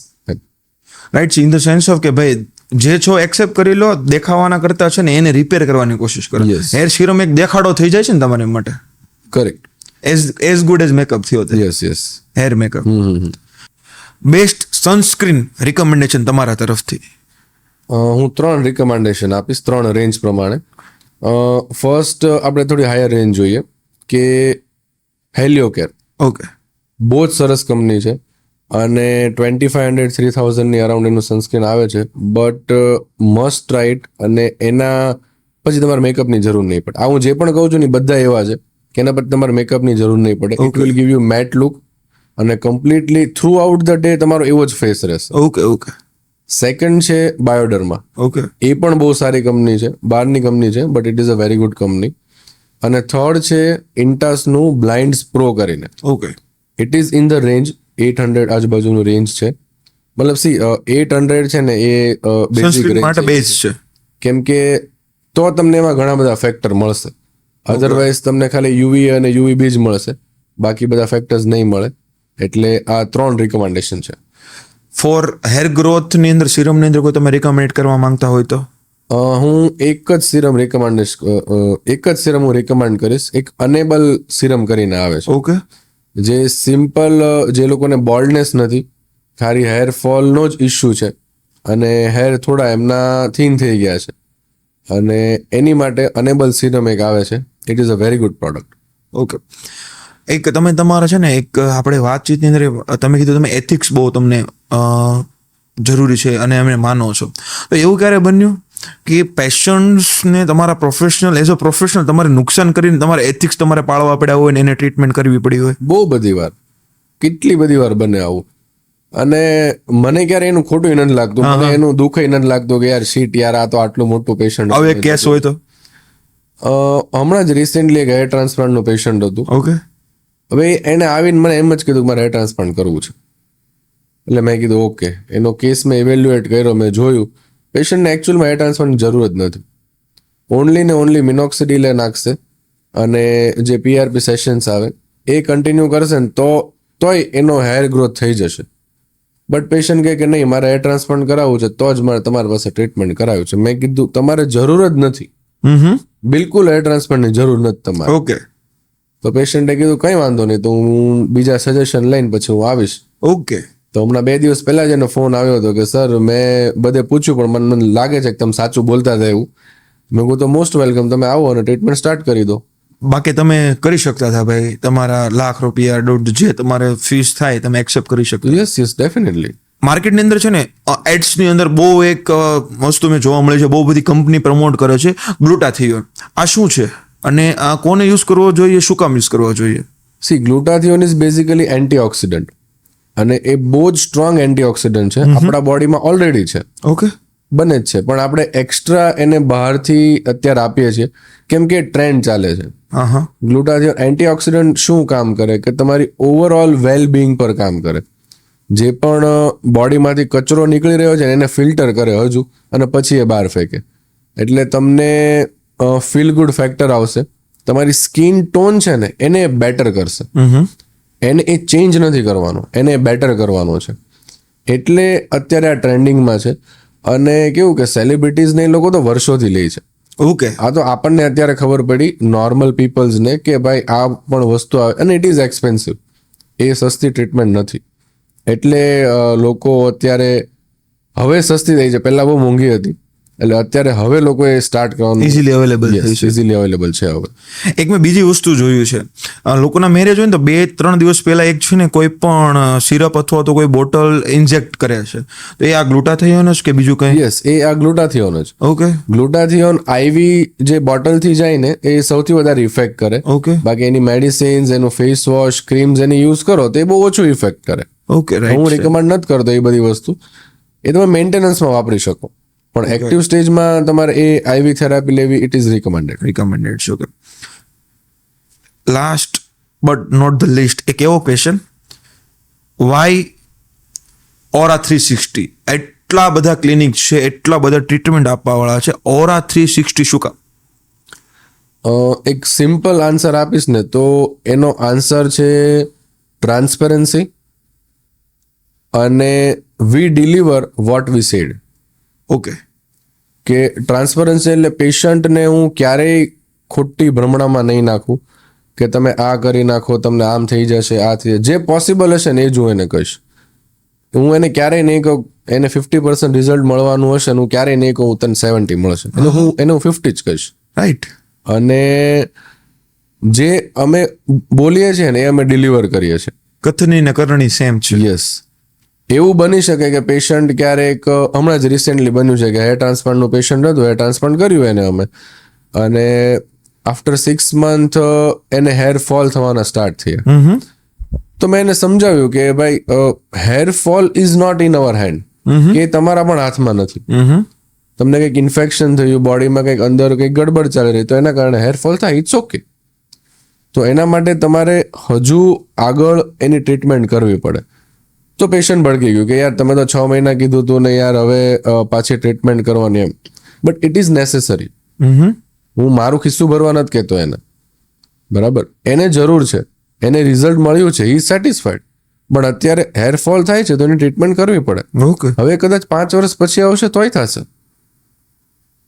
Right. In the sense of કે ભાઈ જે છો એક્સેપ્ટ કરી લો, દેખાવાના કરતા છે ને એને રિપેર કરવાની કોશિશ કરો. Yes. હેર સિરમ એક દેખાડો થઈ જાય છે ને તમારે માટે, correct. As good as makeup થયો. Yes yes. Hair makeup. Best sunscreen recommendation તમારા તરફથી? હું 3 રિકમેન્ડેશન આપીશ, 3 રેન્જ પ્રમાણે. ફર્સ્ટ આપણે થોડી હાયર રેન્જ જોઈએ, કે હેલિયોકેર. ઓકે. બહુ જ સરસ કંપની છે, અને 2500-3000 અરાઉન્ડ એનું સનસ્ક્રીન આવે છે, બટ મસ્ટ ટ્રાય ઇટ. અને એના પછી તમારે મેકઅપની જરૂર નહીં પડે. આ હું જે પણ કહું છું ને બધા એવા છે કે એના પછી તમારે મેકઅપની જરૂર નહીં પડે. It will give you matte look, અને completely throughout the day તમારો એવો જ ફેસ રહેશે. Okay okay. સેકન્ડ છે બાયોડર્મા. ઓકે. એ પણ બહુ સારી કંપની છે, બહારની કંપની છે, but it is a very good company. અને થર્ડ છે ઇન્ટાસનું બ્લાઇન્ડ્સ પ્રો કરીને. Okay. It is in the range 800 આજુબાજુનું રેન્જ છે. મતલબ 800 છે ને એ બેઝિક સનસ્ક્રીન માટે રેન્જ બેઝ છે, કેમ કે તો તમને એમાં ઘણા બધા ફેક્ટર મળશે. અધરવાઇઝ તમને ખાલી યુવી અને યુવીબી જ મળશે, બાકી બધા ફેક્ટર્સ નહીં મળે. એટલે આ 3 રિકમેન્ડેશન છે. ફોર હેર ગ્રોથની અંદર સિરમની અંદર કોઈ તમે રિકમેન્ડ કરવા માંગતા હોય તો? હું એક જ સિરમ હું રિકમેન્ડ કરીશ. એક અનેબલ સિરમ કરીને આવે છે, ઓકે. જે સિમ્પલ, જે લોકોને બોલ્ડનેસ નથી, ખાલી હેર ફોલનો જ ઇશ્યુ છે અને હેર થોડા એમના થીન થઈ ગયા છે, અને એની માટે અનેબલ સિરમ એક આવે છે. It is a very good product. Okay. એક તમે તમારા છે ને એક આપણે વાતચીતની અંદર તમે કીધું તમે એથિક્સ બહુ તમને જરૂરી છે અને એમને માનો છો, તો એવું ક્યારે બન્યું કે પેશન્ટ્સને તમારા પ્રોફેશનલ એઝ અ પ્રોફેશનલ તમારે નુકસાન કરીને તમારે એથિક્સ તમારે પાળવા પડ્યા હોય ને એને ટ્રીટમેન્ટ કરવી પડી હોય? બહુ બધી વાર, કેટલી બધી વાર બને આવું. અને મને ક્યારે એનું ખોટું નથી લાગતું, મને એનું દુઃખ નથી લાગતું કે યાર શીટ યાર, આ તો આટલું મોટું પેશન્ટ. હવે એક કેસ હોય તો? હમણાં જ રિસેન્ટલી એક હેર ટ્રાન્સપ્લાન્ટનું પેશન્ટ હતું. ઓકે. હવે એને આવીને મને એમ જ કીધું કે મારે હેર ટ્રાન્સપ્લાન્ટ કરવું છે. એટલે મેં કીધું ઓકે. એનો કેસ મેં ઇવેલ્યુએટ કર્યો, મેં જોયું પેશન્ટને એકચ્યુઅલમાં હેર ટ્રાન્સપ્લાન્ટની જરૂર જ નથી. ઓનલી ને ઓનલી મિનોક્સિડિલ નાખશે અને જે PRP સેશન્સ આવે એ કન્ટિન્યુ કરશે ને તોય એનો હેર ગ્રોથ થઈ જશે. બટ પેશન્ટ કહે કે નહીં, મારે હેર ટ્રાન્સપ્લાન્ટ કરાવવું છે તો જ મારે તમારી પાસે ટ્રીટમેન્ટ કરાવ્યું છે. મેં કીધું તમારે જરૂર જ નથી, બિલકુલ હેર ટ્રાન્સપ્લાન્ટની જરૂર નથી તમારે. ઓકે. તો પેશન્ટે કીધું કંઈ વાંધો નહીં, તો હું બીજા સજેશન લઈને પછી હું આવીશ. ઓકે. તો હમણાં 2 દિવસ પહેલા જ એનો ફોન આવ્યો હતો કે સર મેં બધે પૂછ્યું પણ મને લાગે છે કે તમે સાચું બોલતા હતા એવું, મેં કહું તો મોસ્ટ વેલકમ, તમે આવો અને ટ્રીટમેન્ટ સ્ટાર્ટ કરી દો. બાકી તમે કરી શકતા હતા ભાઈ, તમારા ₹1,00,000 દોઢ જે તમારે ફીસ થાય તમે એક્સેપ્ટ કરી શકો. Yes definitely. માર્કેટની અંદર છે ને એડ્સની અંદર બહુ એક વસ્તુ મેં જોવા મળે છે, બહુ બધી કંપની પ્રમોટ કરે છે ગ્લુટાથિયોન. આ શું છે અને આ કોને યુઝ કરવો જોઈએ, શું કામ યુઝ કરવો જોઈએ? See, glutathione is basically antioxidant અને એ બહુ જ સ્ટ્રોંગ એન્ટીઓક્સિડન્ટ છે. આપણા બોડીમાં ઓલરેડી છે, ઓકે, બને જ છે, પણ આપણે એક્સ્ટ્રા એને બહારથી અત્યારે આપીએ છીએ કેમ કે ટ્રેન્ડ ચાલે છે. હા હા, ગ્લુટાથિયોન એન્ટીઓક્સિડન્ટ શું કામ કરે કે તમારી ઓવરઓલ વેલબિંગ પર કામ કરે. જે પણ બોડીમાંથી કચરો નીકળી રહ્યો છે એને ફિલ્ટર કરે હજુ અને પછી એ બહાર ફેંકે. એટલે તમને ફીલ ગુડ ફેક્ટર આવશે. તમારી સ્કિન ટોન છે ને એને બેટર કરશે. એને એ ચેન્જ નથી કરવાનો, એને બેટર કરવાનો છે. એટલે અત્યારે આ ટ્રેન્ડિંગમાં છે. અને કેવું કે સેલિબ્રિટીઝને એ લોકો તો વર્ષોથી લે છે. ઓકે, આ તો આપણને અત્યારે ખબર પડી નોર્મલ પીપલ્સને કે ભાઈ આ પણ વસ્તુ આવે અને ઇટ ઇઝ એક્સપેન્સિવ. એ સસ્તી ટ્રીટમેન્ટ નથી. એટલે લોકો અત્યારે હવે સસ્તી થઈ છે, પહેલા બહુ મોંઘી હતી, એટલે અત્યારે હવે લોકો એ સ્ટાર્ટ કરવાનું ઇઝીલી અવેલેબલ ઇઝીલી અવેલેબલ છે હવે. એક મેં બીજી વસ્તુ જોયું છે, લોકોના મેરેજ હોય ને તો 2-3 દિવસ પહેલા એક છે ને કોઈ પણ સિરપ અથવા તો કોઈ બોટલ ઇન્જેક્ટ કરે છે, તો એ આ ગ્લુટાથિયોન જ કે બીજું કંઈ? યસ, એ આ ગ્લુટાથિયોન જ. ઓકે, ગ્લુટાથિયોન આઈવી જે બોટલથી જાય ને એ સૌથી વધારે ઇફેક્ટ કરે. ઓકે, બાકી એની મેડિસિન્સ, એનું ફેસ વોશ, ક્રીમ્સ એની યુઝ કરો તો એ બહુ ઓછું ઇફેક્ટ કરે. ઓકે, હું રાઈટ. રિકમેન્ડ નથી કરતો એ બધી વસ્તુ. એ તમે મેન્ટેનન્સમાં વાપરી શકો, પણ એક્ટિવ સ્ટેજમાં તમારે એ આઈવી થેરાપી લેવી ઇટ ઇઝ રિકમેન્ડેડ છે. Okay, last but not the least, એક એવો ક્વેશ્ચન, વાય ઓરા 360? એટલા બધા ક્લિનિક છે, એટલા બધા ટ્રીટમેન્ટ આપવાવાળા છે, ઓરા 360 શું કામ? એક સિમ્પલ આન્સર આપીશ ને તો એનો આન્સર છે ટ્રાન્સપેરન્સી અને we deliver what we said. Okay, કે ટ્રાન્સપરન્સી એટલે પેશન્ટને હું ક્યારેય ખોટી ભ્રમણામાં નહીં નાખું કે તમે આ કરી નાખો, તમને આમ થઈ જશે, આ થઈ જશે. જે પોસિબલ હશે ને એ જ હું એને કહીશ. હું એને ક્યારેય નહીં કહું એને 50% રિઝલ્ટ મળવાનું હશે, હું ક્યારેય નહીં કહું તને 70 મળશે, એટલે હું 50 જ કહીશ. રાઈટ. અને જે અમે બોલીએ છીએ ને એ અમે ડિલિવર કરીએ છીએ. કથની ને કરણી સેમ છે. યસ. એવું બની શકે કે પેશન્ટ ક્યારેક, હમણાં જ રિસેન્ટલી બન્યું છે કે હેર ટ્રાન્સપ્લાન્ટનું પેશન્ટ હતું, હેર ટ્રાન્સપ્લાન્ટ કર્યું એને અમે, અને આફ્ટર 6 મંથ એને હેર ફોલ થવાના સ્ટાર્ટ થયા. તો મેં એને સમજાવ્યું કે ભાઈ hair fall is not in our hand, કે તમારા પણ હાથમાં નથી. તમને કંઈક ઇન્ફેક્શન થયું, બોડીમાં કંઈક અંદર કંઈક ગડબડ ચાલી રહી, તો એના કારણે હેર ફોલ થાય, ઇટ્સ ઓકે. તો એના માટે તમારે હજુ આગળ એની ટ્રીટમેન્ટ કરવી પડે. તો પેશન્ટ ભડકી ગયું કે યાર તમે તો 6 મહિના કીધું હતું ને યાર હવે પાછી ટ્રીટમેન્ટ કરવાની એમ. But it is necessary. હું મારું ખિસ્સું ભરવા નથી કહેતો એને, બરાબર, એને જરૂર છે, એને રિઝલ્ટ મળ્યું છે, હી ઇઝ સેટિસ્ફાઈડ, પણ અત્યારે હેર ફોલ થાય છે તો એની ટ્રીટમેન્ટ કરવી પડે. ઓકે, હવે કદાચ 5 વર્ષ પછી આવશે તોય થશે,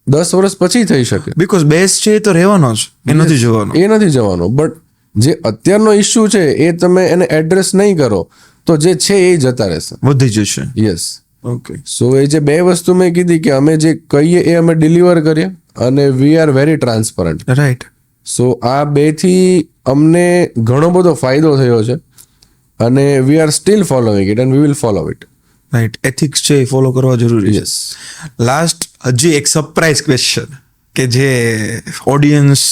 10 વર્ષ પછી થઈ શકે, બીકોઝ બેસ્ટ છે એ તો રહેવાનો જ, એ નથી જવાનો. એ નથી જવાનો. બટ જે અત્યારનો ઇસ્યુ છે એ તમે એને એડ્રેસ નહીં કરો તો જે છે એ જતા રહેશે, વધી જશે. યસ. ઓકે, સો એ જે 2 વસ્તુ મેં કીધી કે અમે જે કહીએ એ અમે ડિલિવર કરીએ અને we are very transparent. Right. So આ 2થી અમને ઘણો બધો ફાયદો થયો છે અને we are still following it and we will follow it. Right, ethics છે એ ફોલો કરવા જરૂરી છે. યસ. લાસ્ટ હજી એક સરપ્રાઈઝ ક્વેશ્ચન કે જે ઓડિયન્સ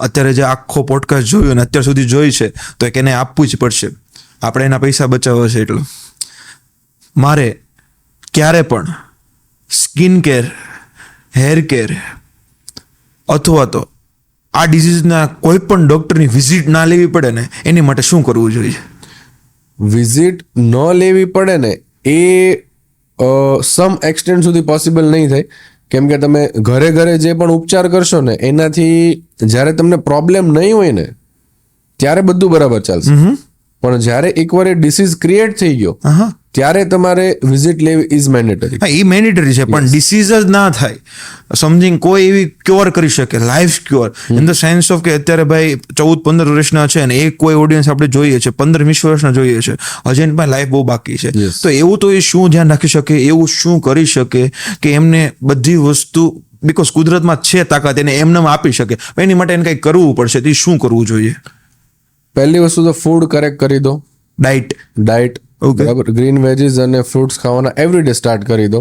અત્યારે જે આખો પોડકાસ્ટ જોયું અને અત્યાર સુધી જોઈ છે તો એક એને આપવું જ પડશે, આપણે એના પૈસા બચાવવા છે. એટલું મારે ક્યારે પણ સ્કિન કેર, હેર કેર અથવા તો આ ડિઝીઝના કોઈ પણ ડૉક્ટરની વિઝિટ ના લેવી પડે ને એની માટે શું કરવું જોઈએ? વિઝિટ ન લેવી પડે ને એ સમ એક્સટેન્ટ સુધી પોસિબલ નહીં થાય, કેમ કે તમે ઘરે જે પણ ઉપચાર કરશો ને એનાથી જ્યારે તમને પ્રોબ્લેમ નહીં હોય ને ત્યારે બધું બરાબર ચાલશે. પણ જ્યારે એકવાર એ ડિસીઝ ક્રિએટ થઈ ગયો ત્યારે તમારે વિઝિટ લેવી ઇઝ મેન્ડેટરી. હા, એ મેન્ડેટરી છે, પણ ડિસીઝ જ ના થાય સમથિંગ કોઈ એવી ક્યોર કરી શકે, life cure in the sense of કે અત્યારે ભાઈ 14-15 વર્ષના છે ને એક કોઈ ઓડિયન્સ આપણે જોઈએ છે 15-20 વર્ષના જોઈએ છે, હજી પણ લાઈફ બહુ બાકી છે. તો એવું તો એ શું ધ્યાન રાખી શકે, એવું શું કરી શકે કે એમને બધી વસ્તુ બીકોઝ કુદરતમાં છે તાકાત, એને એમને આપી શકે, એની માટે એને કંઈક કરવું પડશે. તો એ શું કરવું જોઈએ? પહેલી વસ્તુ તો ફૂડ કરેક્ટ કરી દો, ડાયટ Okay. બરાબર, ગ્રીન વેજીસ અને ફ્રૂટ્સ ખાવાના એવરીડે સ્ટાર્ટ કરી દો.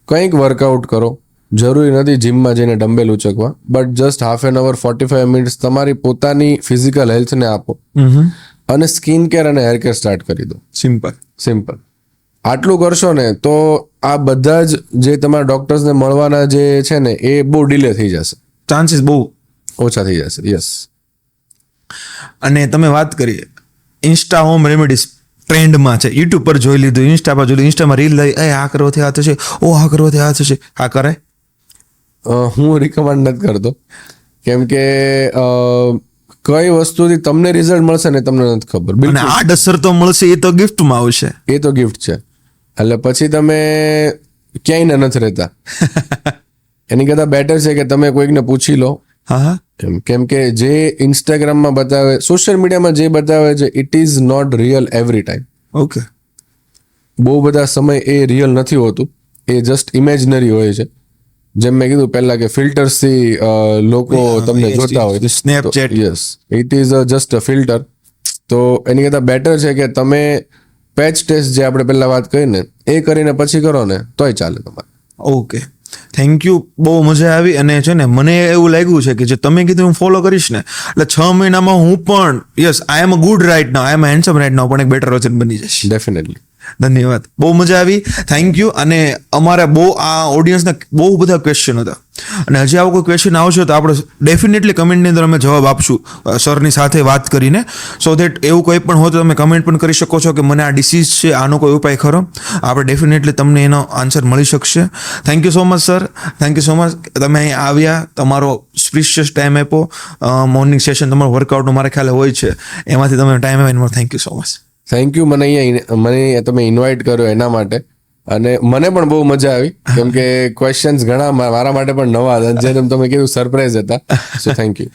કંઈક વર્કઆઉટ કરો, જરૂરી નથી જીમમાં જઈને ડમ્બેલ ઉચકવા, but just half an hour 45 minutes તમારી પોતાની ફિઝિકલ હેલ્થને આપો અને સ્કિન કેર અને હેર કેર સ્ટાર્ટ કરી દો. સિમ્પલ. આટલું કરશો ને તો આ બધા જ જે તમારા ડોક્ટર્સને મળવાના જે છે ને એ બહુ ડિલે થઈ જશે, ચાન્સીસ બહુ ઓછા થઈ જશે. યસ. અને તમે વાત કરી ઇન્સ્ટા હોમ રેમેડીઝ ટ્રેન્ડમાં છે, યુટ્યુબ પર જોઈ લીધું, ઇન્સ્ટા પર જોઈ લીધું, ઇન્સ્ટામાં રીલ લઈ, આ કરવાથી આ થશે, આ કરવાથી આ થશે, આ કરાય? હું રિકમેન્ડ નથી કરતો, કેમ કે કઈ વસ્તુથી તમને રિઝલ્ટ મળશે ને તમને નથી ખબર. અને બિલકુલ, આ ડસર તો મળશે, એ તો ગિફ્ટમાં આવશે. એ તો ગિફ્ટ છે, એટલે પછી તમે ક્યાંય નથી રહેતા. એની કરતાં બેટર છે કે તમે કોઈકને પૂછી લો. હા, કેમ કે જે ઇન્સ્ટાગ્રામમાં બતાવે, સોશિયલ મીડિયામાં જે બતાવે છે, it is not real every time. Okay. બહુ બધા સમય એ રિયલ નથી હોતું, એ જસ્ટ ઇમેજનરી હોય છે. જેમ મેં કીધું પહેલા કે ફિલ્ટર્સથી લોકો તમને જોતા હોય. Snapchat. Yes, it is just a filter. તો એની કરતાં બેટર છે કે તમે પેચ ટેસ્ટ જે આપણે પહેલા વાત કરી ને એ કરીને પછી કરો ને તોય ચાલે તમારે. ઓકે, થેન્ક યુ, બહુ મજા આવી. અને છે ને મને એવું લાગ્યું છે કે જે તમે કીધું હું ફોલો કરીશ ને, એટલે 6 મહિનામાં હું પણ yes I am a good right now, I am handsome right now, પણ એક બેટર વર્ઝન બની જઈશ. ડેફિનેટલી. ધન્યવાદ, બહુ મજા આવી, થેન્ક યુ. અને અમારે બહુ આ ઓડિયન્સના બહુ બધા ક્વેશ્ચન હતા, અને હજી આવો કોઈ ક્વેશ્ચન આવશે તો આપણે ડેફિનેટલી કમેન્ટની અંદર અમે જવાબ આપશું સરની સાથે વાત કરીને. સો ધેટ એવું કોઈ પણ હોય તો તમે કમેન્ટ પણ કરી શકો છો કે મને આ ડિસીઝ છે, આનો કોઈ ઉપાય ખરો. આપણે ડેફિનેટલી તમને એનો આન્સર મળી શકશે. Thank you so much sir, thank you so much. તમે અહીં આવ્યા, તમારો સ્પેશિયસ ટાઈમ આપ્યો, મોર્નિંગ સેશન તમારું વર્કઆઉટનું મારા ખ્યાલે હોય છે, એમાંથી તમે ટાઈમ આપ્યો, thank you so much. Thank you, મને તમે ઇન્વાઇટ કર્યો એના માટે. અને મને પણ બહુ મજા આવી, કેમ કે ક્વેશ્ચન્સ ઘણા મારા માટે પણ નવા હતા, જેમ તમે કીધું સરપ્રાઈઝ હતા. So thank you.